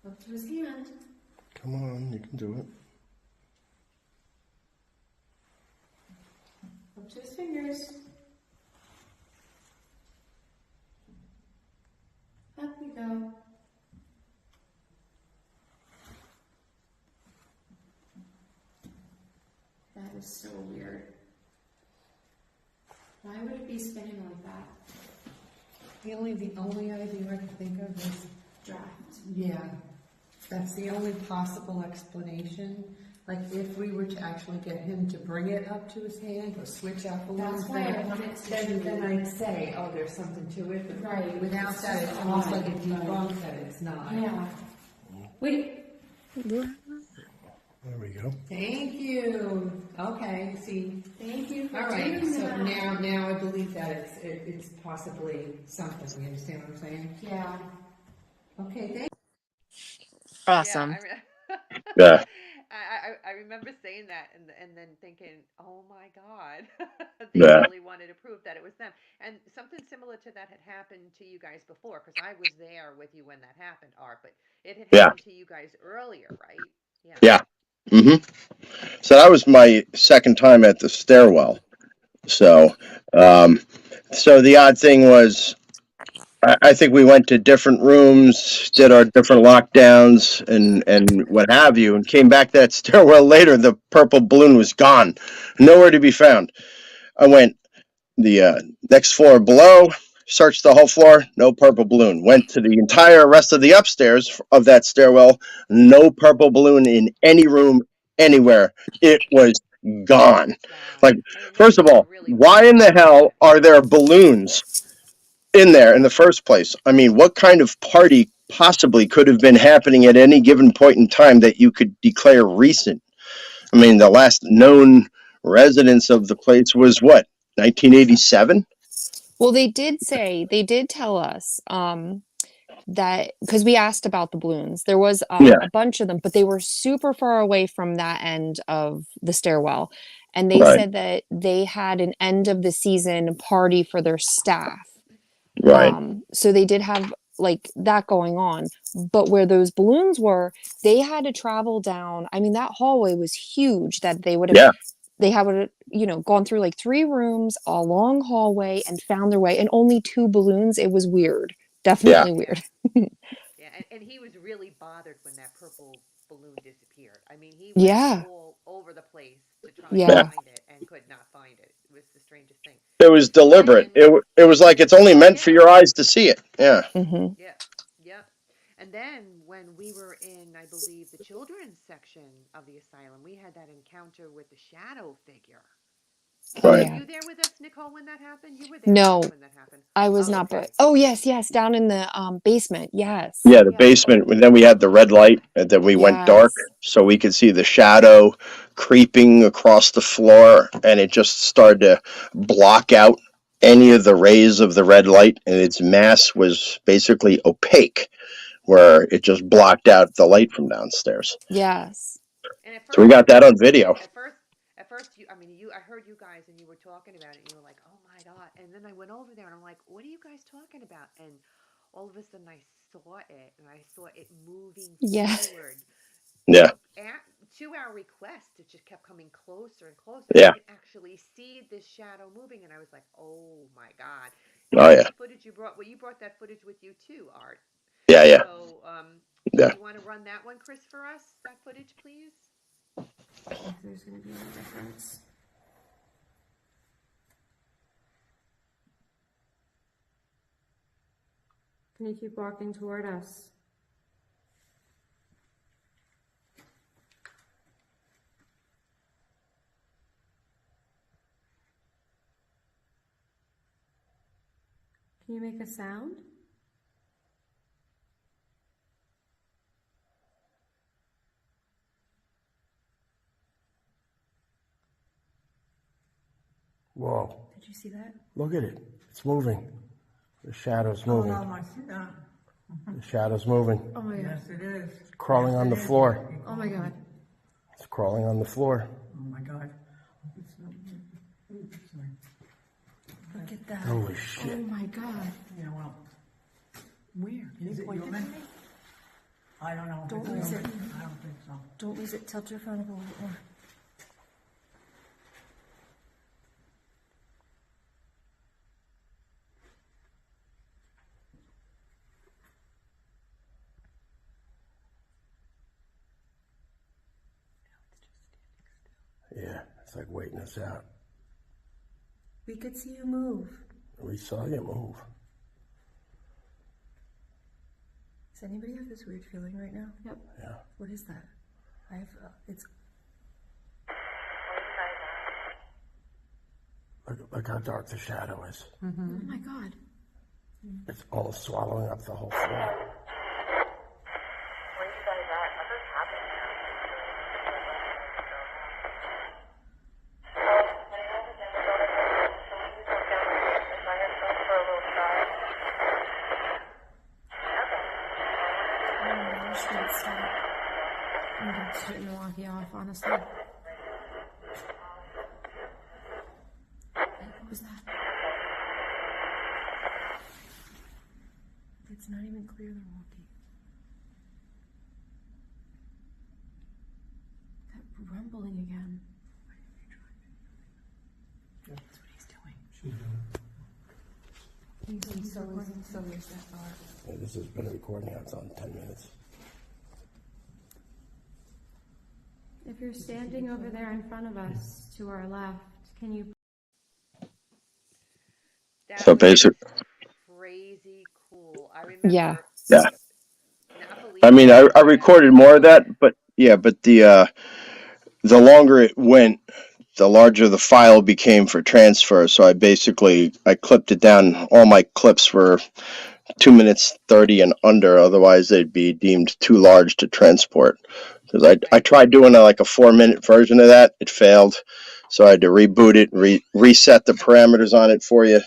Up to his hand. Come on, you can do it. Up to his fingers. Up we go. That is so weird. Why would it be spinning like that? The only idea I can think of is, Draft. yeah, that's the only possible explanation. Like if we were to actually get him to bring it up to his hand or switch out balloons, That's why I wanted to then I'd say, oh, there's something to it. But Right. without It's that, just it's almost odd. like it debunks that it's not. Yeah. Wait. There we go. Thank you. Okay, see. Thank you for All right, doing so that. now I believe that it's possibly something. You understand what I'm saying? Yeah. Okay, thank Awesome. Yeah. I remember saying that and then thinking, oh my God, they Yeah. really wanted to prove that it was them. And something similar to that had happened to you guys before, because I was there with you when that happened, Art, but it had Yeah. happened to you guys earlier, right? Yeah. So that was my second time at the stairwell. So, so the odd thing was, I think we went to different rooms, did our different lockdowns and what have you, and came back that stairwell later. The purple balloon was gone, nowhere to be found. I went the next floor below, searched the whole floor, no purple balloon. Went to the entire rest of the upstairs of that stairwell, no purple balloon in any room, anywhere. It was gone. Like, first of all, why in the hell are there balloons in there in the first place? I mean, what kind of party possibly could have been happening at any given point in time that you could declare recent? I mean, the last known residence of the place was what, 1987? Well, they did tell us that because we asked about the balloons, there was Yeah. a bunch of them, but they were super far away from that end of the stairwell. And they Right. said that they had an end of the season party for their staff. Right. So they did have like that going on. But where those balloons were, they had to travel down. I mean, that hallway was huge that they would have Yeah. they had, gone through like 3 rooms, a long hallway and found their way and only 2 balloons. It was weird. definitely weird. Yeah, and he was really bothered when that purple balloon disappeared. I mean, he went Yeah. all over the place to try and Yeah. Yeah. find it and could not find it. It was the strangest thing. It was And deliberate. then, It was like it's only meant for yeah, your eyes to see it. Yeah. Hmm. yeah, yeah. And then when we were in, I believe, the children's section of the asylum, we had that encounter with the shadow figure. Oh Right. Were yeah. you there with us, Nicole, when that happened? You were there with us No, when that happened. I was Oh, not, but okay. oh yes, down in the basement. Yes. Yeah, the Yep. basement. And then we had the red light, and then we went dark, Yes. so we could see the shadow creeping across the floor, and it just started to block out any of the rays of the red light, and its mass was basically opaque, where it just blocked out the light from downstairs. Yes. And at So we first got you that guys, on video. at first you, I mean, I heard you guys and you were talking about it and you were like, oh my God. And then I went over there and I'm like, what are you guys talking about? And all of a sudden I saw it and I saw it moving Yeah. forward. Yeah, To our request, it just kept coming closer and closer. And yeah, I could actually see this shadow moving. And I was like, oh my God. And oh that's yeah, the footage you brought. Well, you brought that footage with you too, Art. yeah, yeah, So, yeah. you want to run that one, Chris, for us? That footage, please? If there's going to be any difference. Can you keep walking toward us? Can you make a sound? Whoa. Did you see that? Look at it. It's moving. The shadow's Oh, moving. no, my, yeah. The shadow's moving. Oh my god. Yes, it is. It's crawling on the floor. Oh my god. It's crawling on the floor. Oh, my God. Sorry. Look at that. Holy Oh shit. my god. Yeah, well, where? Is it human? I don't know. if Don't it's lose human. it. I don't think so. Don't lose it. Tilt your phone up a little bit more. Yeah, it's like waiting us out. We could see you move. We saw you move. Does anybody have this weird feeling right now? Yep. Yeah. What is that? I have, it's, Look how dark the shadow is. oh my god. It's almost swallowing up the whole floor. I wish they'd stop. I'm gonna turn the walkie off, honestly. Hey, what was that? It's not even clear they're walkie. That rumbling again. That's what he's doing. He's so is that far. Yeah, this has been a recording. It's on 10 minutes. If you're standing over there in front of us to our left, can you? That So was basic. crazy cool. I remember Yeah. Yeah. not I mean, believing I recorded more of that, but yeah, but the longer it went, the larger the file became for transfer. So I clipped it down. All my clips were 2 minutes 30 and under. Otherwise, they'd be deemed too large to transport. Because I tried doing like a 4-minute version of that, it failed. So I had to reboot it, reset the parameters on it for you.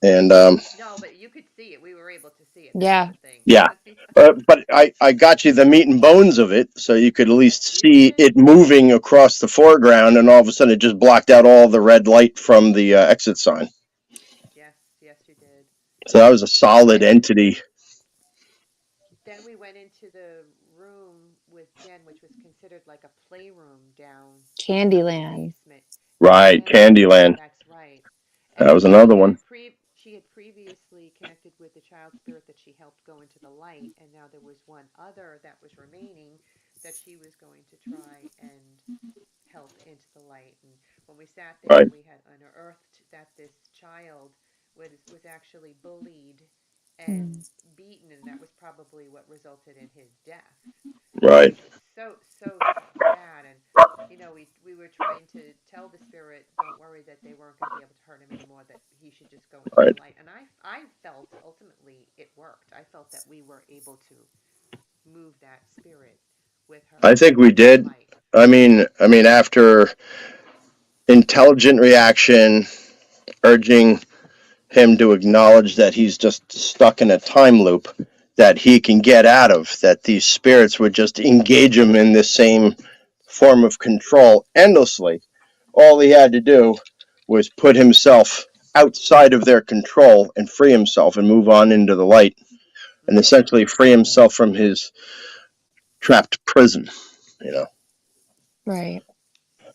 And No, but you could see it. We were able to see it. That's Yeah. the thing. yeah, but I got you the meat and bones of it, so you could at least You see did. it moving across the foreground, and all of a sudden it just blocked out all the red light from the exit sign. Yes, you did. So that was a solid entity. Then we went into the room with Jen, which was considered like a playroom down in the Candyland. basement. Right, Candyland, Candyland. that's right. That was another one. She had previously connected with the child spirit that she helped go into the light, and now there was one other that was remaining that she was going to try and help into the light. And when we sat there, Right. we had unearthed that this child was actually bullied and Mm. beaten, and that was probably what resulted in his death. And Right. it was so sad. And we were trying to tell the spirit, don't worry, that they weren't going to be able to hurt him anymore, that he should just go into Right. the light. And I felt ultimately it worked. I felt that we were able to move that spirit with her I think we into the did. light. I mean, after intelligent reaction, urging him to acknowledge that he's just stuck in a time loop that he can get out of, that these spirits would just engage him in this same form of control endlessly. All he had to do was put himself outside of their control and free himself and move on into the light and Mm-hmm. essentially free himself from his trapped prison, you know. Right.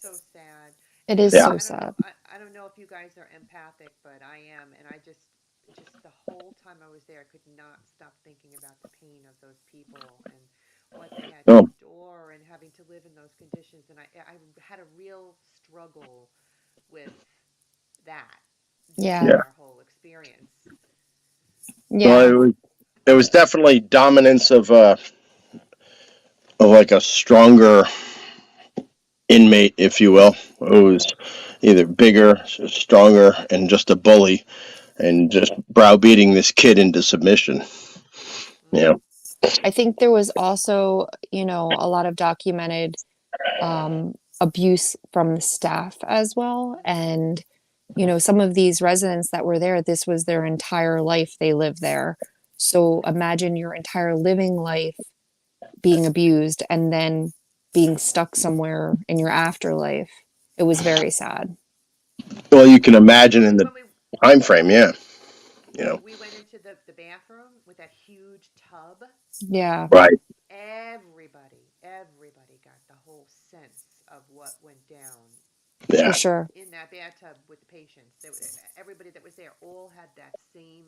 So sad. It And is Yeah. so sad. I don't know if you guys are empathic, but I am, and I just the whole time I was there, I could not stop thinking about the pain of those people and what they had to Oh, endure and having to live in those conditions. And I had a real struggle with that during Yeah. yeah. our whole experience. Well, Yeah. it was definitely dominance of like a stronger inmate, if you will, who's either bigger, stronger, and just a bully, and just browbeating this kid into submission. You Mm-hmm. know, I think there was also, a lot of documented abuse from the staff as well. And, some of these residents that were there, this was their entire life. They lived there. So Mm-hmm. imagine your entire living life being abused and then being stuck somewhere in your afterlife. It was very sad. well, you can Well, imagine in the time frame, yeah. You know, we went into the bathroom with that huge tub, Yeah, right? everybody got the whole sense of what went down for Yeah. sure. in that bathtub with the patients. Everybody that was there all had that same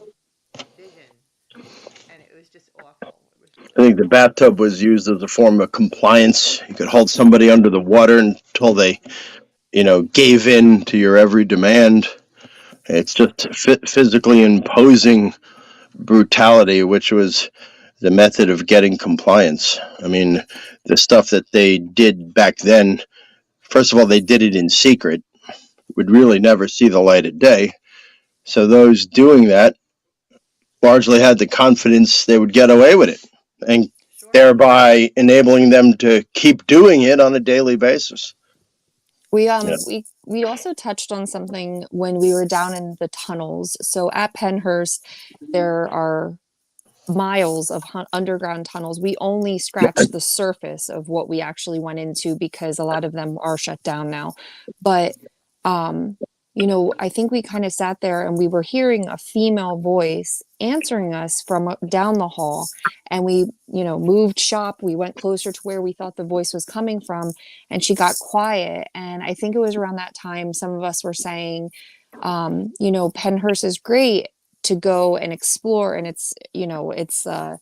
vision, and it was just awful. It was I really think the awful. bathtub was used as a form of compliance. You could hold somebody under the water until they, gave in to your every demand. It's just physically imposing brutality, which was the method of getting compliance. I mean, the stuff that they did back then, first of all, they did it in secret, would really never see the light of day. So those doing that largely had the confidence they would get away with it, and Sure. thereby enabling them to keep doing it on a daily basis. We Yeah. we also touched on something when we were down in the tunnels. So at Pennhurst, there are miles of underground tunnels. We only scratched the surface of what we actually went into because a lot of them are shut down now. But um, I think we kind of sat there and we were hearing a female voice answering us from down the hall. And we, moved shop. We went closer to where we thought the voice was coming from, and she got quiet. And I think it was around that time some of us were saying, Pennhurst is great to go and explore, and it's a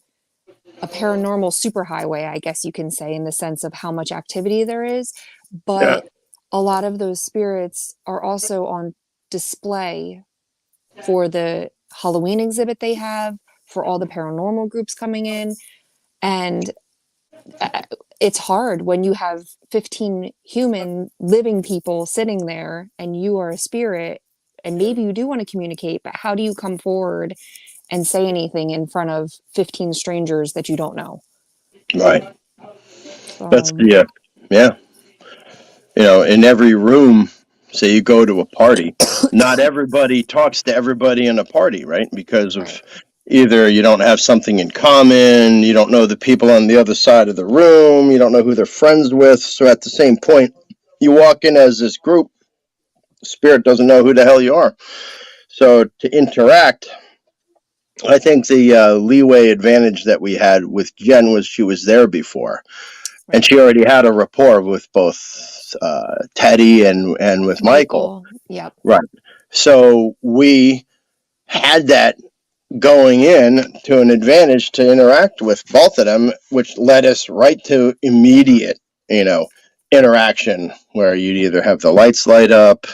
paranormal superhighway, I guess you can say, in the sense of how much activity there is. Yeah. But a lot of those spirits are also on display for the Halloween exhibit they have, for all the paranormal groups coming in. And uh, it's hard when you have 15 human living people sitting there and you are a spirit, and maybe you do want to communicate, but how do you come forward and say anything in front of 15 strangers that you don't know? Right. That's So, the yeah. In every room, say you go to a party, not everybody talks to everybody in a party, right? Because of right. either you don't have something in common, you don't know the people on the other side of the room, you don't know who they're friends with. So at the same point, you walk in as this group, spirit doesn't know who the hell you are. So to interact, I think the leeway advantage that we had with Jen was she was there before, and Right. she already had a rapport with both Teddy and with Michael. Michael, yep. Right. So we had that going in to an advantage to interact with both of them, which led us right to immediate, interaction where you'd either have the lights light up,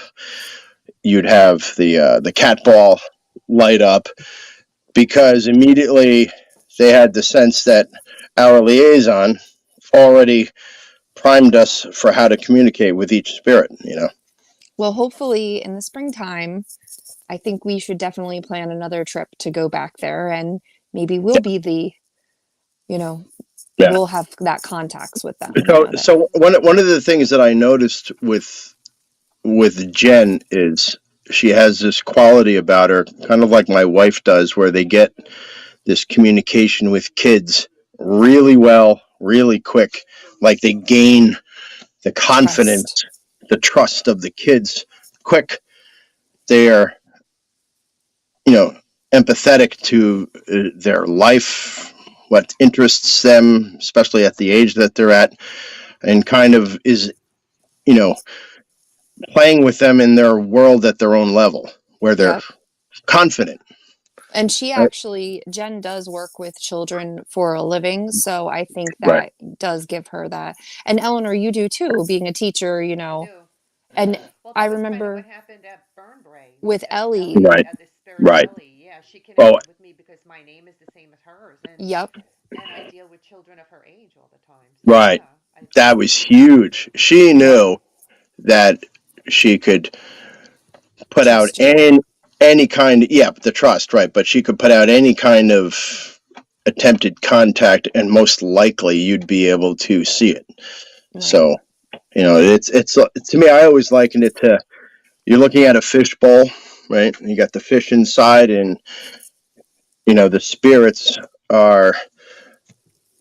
you'd have the cat ball light up, because immediately they had the sense that our liaison already primed us for how to communicate with each spirit. Well, hopefully in the springtime, I think we should definitely plan another trip to go back there, and maybe we'll be you know, Yeah. we'll have that contacts with them. So one of the things that I noticed with Jen is she has this quality about her, kind of like my wife does, where they get this communication with kids really well, really quick. Like they gain the confidence, the trust of the kids quick. They are, empathetic to their life, what interests them, especially at the age that they're at, and kind of is, playing with them in their world at their own level, where they're confident. And she actually, Jen does work with children for a living, so I think that does give her that. And Eleanor, you do too, being a teacher, And I remember what happened at Burnbrae with Ellie. Right. Ellie. Yeah, she connected with me because my name is the same as hers. And, and I deal with children of her age all the time. So, right. Yeah, that was huge. She knew that she could put out any kind of, the trust, right, but she could put out any kind of attempted contact, and most likely you'd be able to see it. So it's to me, I always liken it to, you're looking at a fish bowl, right? You got the fish inside, and the spirits are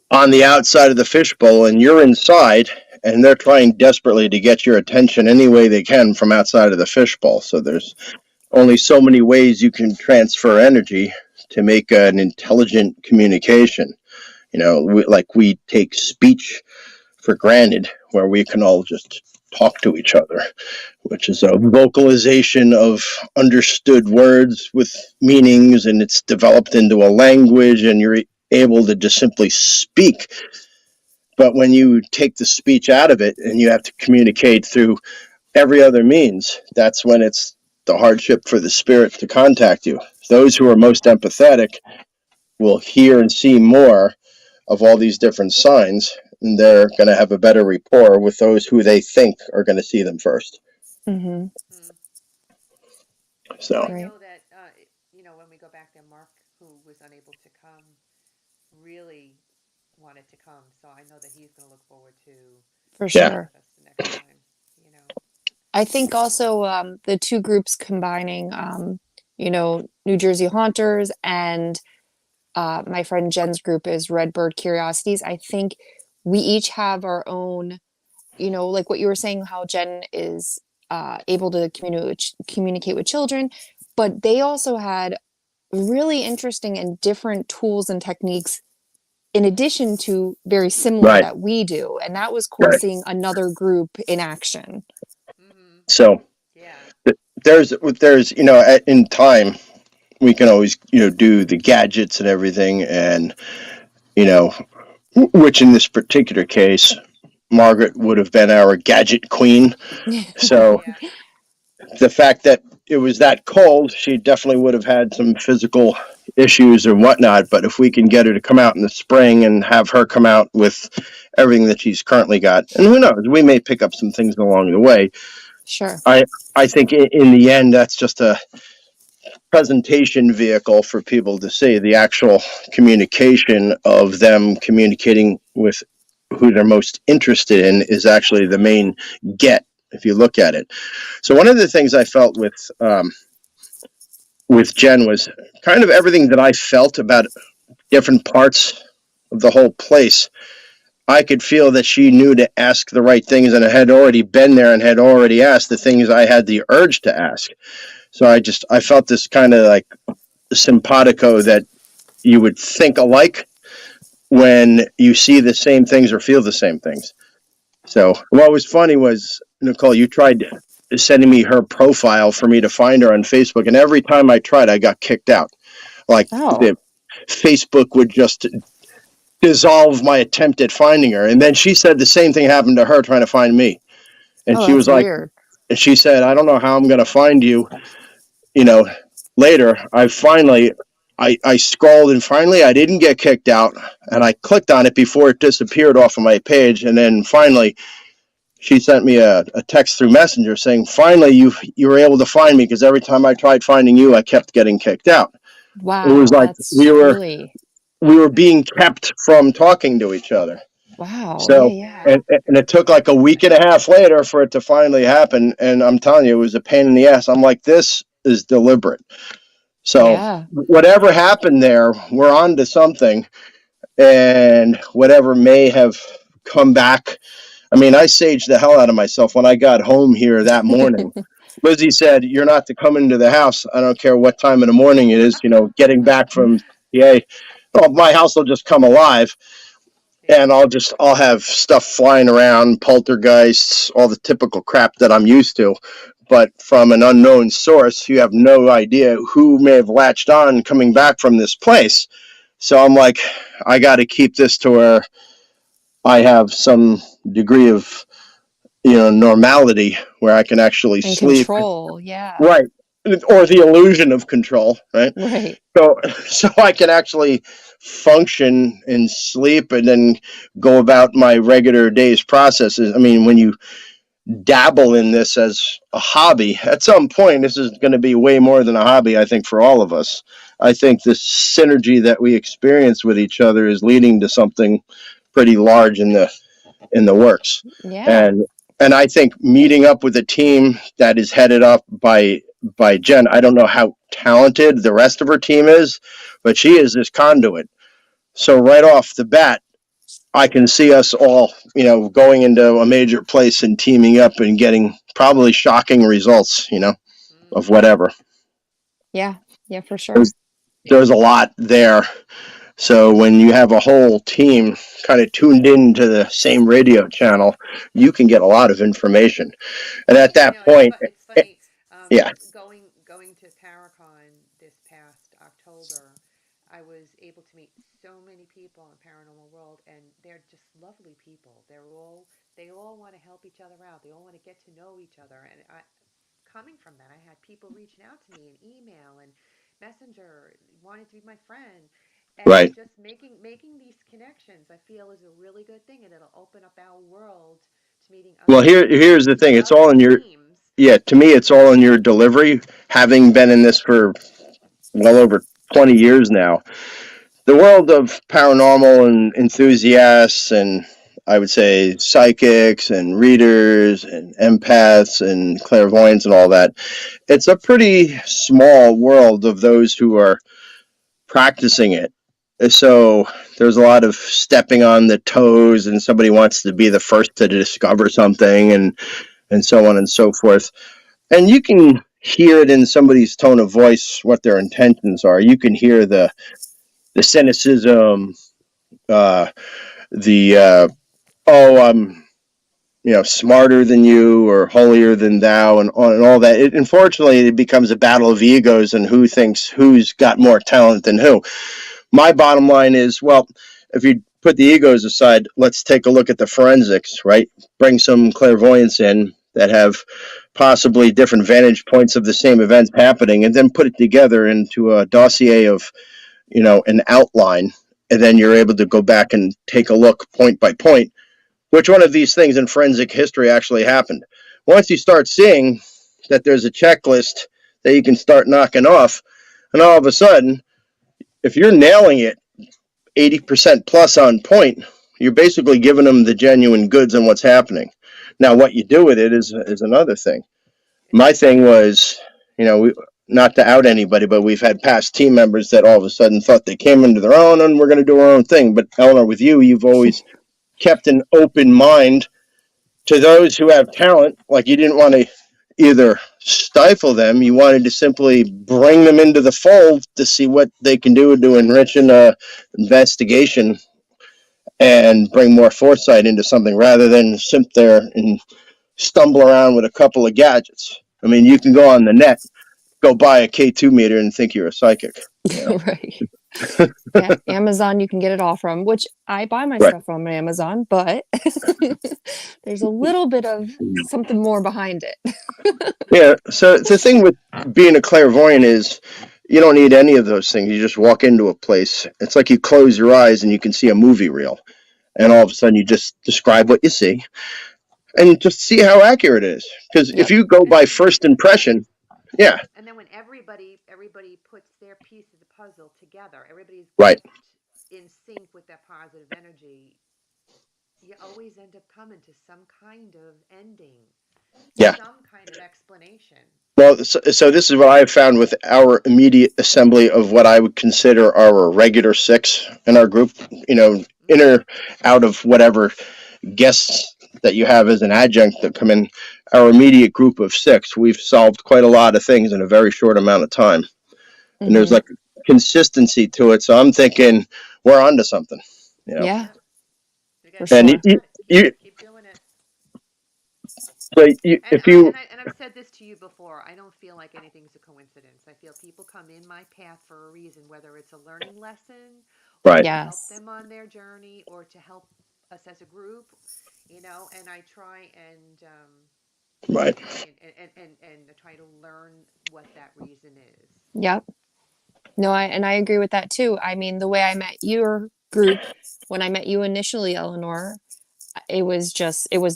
on the outside of the fish bowl, and you're inside, and they're trying desperately to get your attention any way they can from outside of the fish bowl. So there's only so many ways you can transfer energy to make an intelligent communication. We take speech for granted, where we can all just talk to each other, which is a vocalization of understood words with meanings, and it's developed into a language, and you're able to just simply speak. But when you take the speech out of it and you have to communicate through every other means, that's when it's the hardship for the spirit to contact you. Those who are most empathetic will hear and see more of all these different signs, and they're going to have a better rapport with those who they think are going to see them first. Mm-hmm. So I know that when we go back there, Mark, who was unable to come, really wanted to come. So I know that he's going to look forward to for sure the next time. I think also the two groups combining, New Jersey Haunters and my friend Jen's group is Redbird Curiosities. I think we each have our own, like what you were saying, how Jen is able to communicate with children, but they also had really interesting and different tools and techniques in addition to very similar that we do. And that was cool seeing another group in action. So there's in time we can always do the gadgets and everything, and which in this particular case Margaret would have been our gadget queen. So the fact that it was that cold, she definitely would have had some physical issues and whatnot, but if we can get her to come out in the spring and have her come out with everything that she's currently got, and who knows, we may pick up some things along the way. Sure. I think in the end, that's just a presentation vehicle for people to see. The actual communication of them communicating with who they're most interested in is actually the main get, if you look at it. So one of the things I felt with Jen was kind of everything that I felt about different parts of the whole place. I could feel that she knew to ask the right things, and had already been there and had already asked the things I had the urge to ask. So I felt this kind of like simpatico that you would think alike when you see the same things or feel the same things. So what was funny was, Nicole, you tried sending me her profile for me to find her on Facebook, and every time I tried, I got kicked out. Like Oh, the Facebook would just dissolve my attempt at finding her. And then she said the same thing happened to her trying to find me. And oh, she that's was like, weird. and she said, I don't know how I'm going to find you, you know, later. I scrolled and finally I didn't get kicked out and I clicked on it before it disappeared off of my page. And then finally she sent me a text through Messenger saying, finally you were able to find me, because every time I tried finding you, I kept getting kicked out. It was Wow, like that's really we were being kept from talking to each other. wow. Yeah, So, yeah. and it took like a week and a half later for it to finally happen. And I'm telling you, it was a pain in the ass. I'm like, this is deliberate. So Yeah. whatever happened there, we're on to something, and whatever may have come back. I mean, I saged the hell out of myself when I got home here that morning. Lizzie said, "You're not to come into the house. I don't care what time in the morning it is, getting back from PA. Well, my house will just come alive, and I'll have stuff flying around, poltergeists, all the typical crap that I'm used to. But from an unknown source, you have no idea who may have latched on coming back from this place. So I'm like, I got to keep this to where I have some degree of, normality where I can actually And sleep. control. Yeah. Right. Or the illusion of control, right? Right. So I can actually function and sleep and then go about my regular day's processes. I mean, when you dabble in this as a hobby, at some point, this is going to be way more than a hobby, I think, for all of us. I think this synergy that we experience with each other is leading to something pretty large in the works. Yeah. And I think meeting up with a team that is headed up by Jen, I don't know how talented the rest of her team is, but she is this conduit. So right off the bat, I can see us all, going into a major place and teaming up and getting probably shocking results, of whatever. Yeah. Yeah, for sure. There's a lot there. So when you have a whole team kind of tuned into the same radio channel, you can get a lot of information. And at that point, It's funny. yeah, Going to Paracon this past October, I was able to meet so many people in the paranormal world, and they're just lovely people. They all want to help each other out. They all want to get to know each other. And coming from that, I had people reaching out to me in email and messenger, wanting to be my friend. And right. just making these connections, I feel, is a really good thing, and it'll open up our world to meeting Well, other here's the thing. It's all in your, teams. yeah, to me, it's all in your delivery. Having been in this for well over 20 years now, the world of paranormal and enthusiasts, and I would say psychics and readers and empaths and clairvoyants and all that, it's a pretty small world of those who are practicing it. So there's a lot of stepping on the toes, and somebody wants to be the first to discover something, and so on and so forth. And you can hear it in somebody's tone of voice what their intentions are. You can hear the cynicism, uh, the oh, I'm smarter than you or holier than thou, and all that. Unfortunately, it becomes a battle of egos and who thinks who's got more talent than who. My bottom line is, well, if you put the egos aside, let's take a look at the forensics, right? Bring some clairvoyants in that have possibly different vantage points of the same events happening, and then put it together into a dossier of, an outline, and then you're able to go back and take a look point by point. Which one of these things in forensic history actually happened? Once you start seeing that there's a checklist that you can start knocking off, and all of a sudden, if you're nailing it 80% plus on point, you're basically giving them the genuine goods on what's happening. Now, what you do with it is another thing. My thing was, not to out anybody, but we've had past team members that all of a sudden thought they came into their own and we're going to do our own thing. But Eleanor, with you, you've always kept an open mind to those who have talent. Like, you didn't want to either stifle them, you wanted to simply bring them into the fold to see what they can do to enrich an investigation and bring more foresight into something, rather than sit there and stumble around with a couple of gadgets. I mean, you can go on the net, go buy a K2 meter and think you're a psychic. Right. Yeah, Amazon, you can get it all from, which I buy my Right. stuff from Amazon, but there's a little bit of something more behind it. Yeah. So the thing with being a clairvoyant is you don't need any of those things. You just walk into a place. It's like you close your eyes and you can see a movie reel, and all of a sudden you just describe what you see and just see how accurate it is. Because if Yep. you go And by then first impression, yeah, and then when everybody puts their piece of the puzzle together, everybody's right, in sync with that positive energy, you always end up coming to some kind of ending, yeah. some kind of explanation. Well, so this is what I've found with our immediate assembly of what I would consider our regular six in our group. In or out of whatever guests that you have as an adjunct that come in, our immediate group of six, we've solved quite a lot of things in a very short amount of time. And there's Hmm. like consistency to it. So I'm thinking we're onto something, you know. Yeah, Yeah, you for got And sure. you, keep doing it. so you And if you, I've said this to you before. I don't feel like anything's a coincidence. I feel people come in my path for a reason, whether it's a learning lesson or right, to help Yes. them on their journey or to help us as a group, and I try and right, try to learn what that reason is. Yep. No, I agree with that too. I mean, the way I met your group, when I met you initially, Eleanor, it was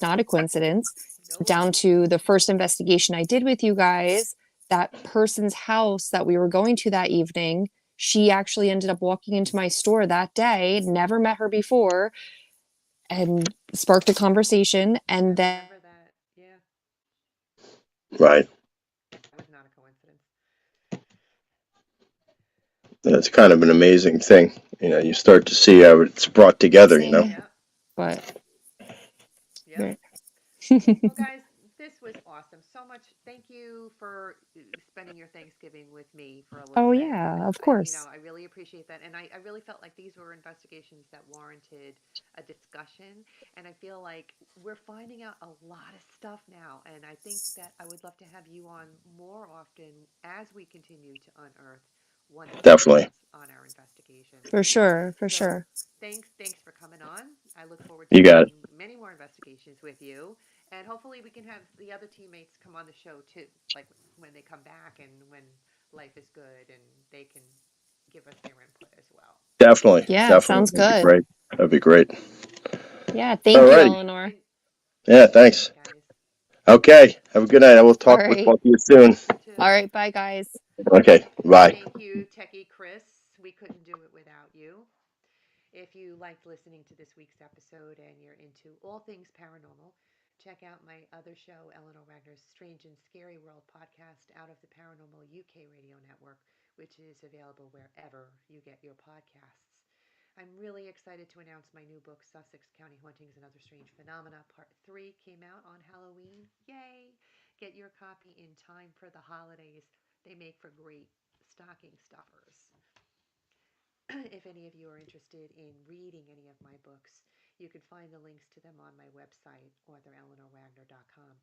not a coincidence. Nope. Down to the first investigation I did with you guys, that person's house that we were going to that evening, she actually ended up walking into my store that day, never met her before, and sparked a conversation. I And then remember that. Yeah, right. that was not a coincidence. That's kind of an amazing thing. You start to see how it's brought together. amazing, Yeah. but Yep. right. Well, guys, this was awesome. So much. Thank you for spending your Thanksgiving with me for a little Oh bit. yeah, of course. I really appreciate that. And I really felt like these were investigations that warranted a discussion. And I feel like we're finding out a lot of stuff now. And I think that I would love to have you on more often as we continue to unearth wonderful Definitely. things on our investigations. For sure, for So sure. thanks for coming on. I look forward to You got it. doing many more investigations with you, and hopefully we can have the other teammates come on the show too, like when they come back and when life is good, and they can give us their input as well. Definitely, Yeah, definitely. sounds That'd be good. great. That'd be great. Yeah, All thank you, righty. Eleanor. And Yeah, all thanks. right, guys, Okay. Have a good night. I will All talk with right. both of you soon. you All too. right, bye guys. Okay. And Bye. thank you, Techie Chris. We couldn't do it without you. If you liked listening to this week's episode and you're into all things paranormal, check out my other show, Eleanor Wagner's Strange and Scary World podcast out of the Paranormal UK radio network, which is available wherever you get your podcasts. I'm really excited to announce my new book, Sussex County Hauntings and Other Strange Phenomena, Part 3 came out on Halloween. Yay! Get your copy in time for the holidays. They make for great stocking stuffers. If any of you are interested in reading any of my books, you can find the links to them on my website, authoreleanorwagner.com.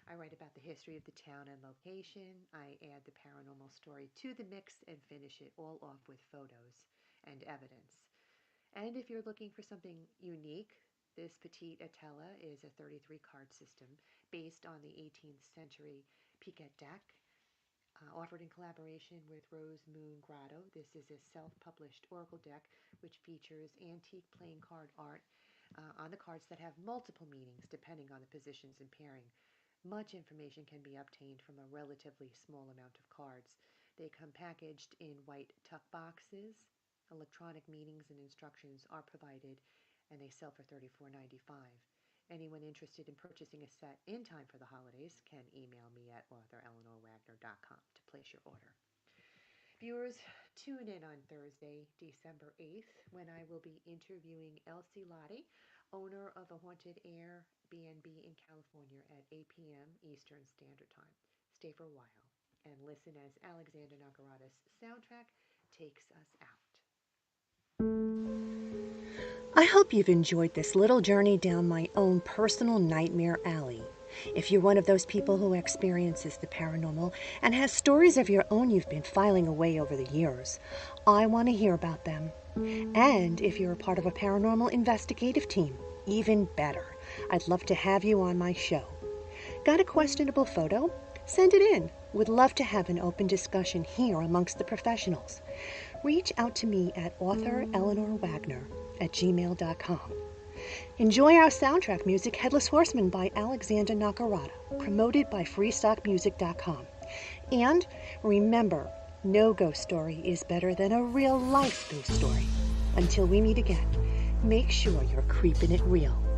I write about the history of the town and location. I add the paranormal story to the mix and finish it all off with photos and evidence. And if you're looking for something unique, this Petite Atella is a 33 card system based on the 18th century Piquet deck, offered in collaboration with Rose Moon Grotto. This is a self published oracle deck which features antique playing card art on the cards that have multiple meanings depending on the positions and pairing. Much information can be obtained from a relatively small amount of cards. They come packaged in white tuck boxes. Electronic meanings and instructions are provided, and they sell for $34.95. Anyone interested in purchasing a set in time for the holidays can email me at authoreleanorwagner.com to place your order. Viewers, tune in on Thursday, December 8th, when I will be interviewing Elsie Lottie, owner of a haunted Airbnb in California at 8 p.m. Eastern Standard Time. Stay for a while and listen as Alexander Nakarada's soundtrack takes us out. I hope you've enjoyed this little journey down my own personal nightmare alley. If you're one of those people who experiences the paranormal and has stories of your own you've been filing away over the years, I want to hear about them. And if you're a part of a paranormal investigative team, even better. I'd love to have you on my show. Got a questionable photo? Send it in. Would love to have an open discussion here amongst the professionals. Reach out to me at Author Eleanor Wagner at gmail.com. Enjoy our soundtrack music, Headless Horseman by Alexander Nakarada, promoted by freestockmusic.com. And remember, no ghost story is better than a real-life ghost story. Until we meet again, make sure you're creeping it real.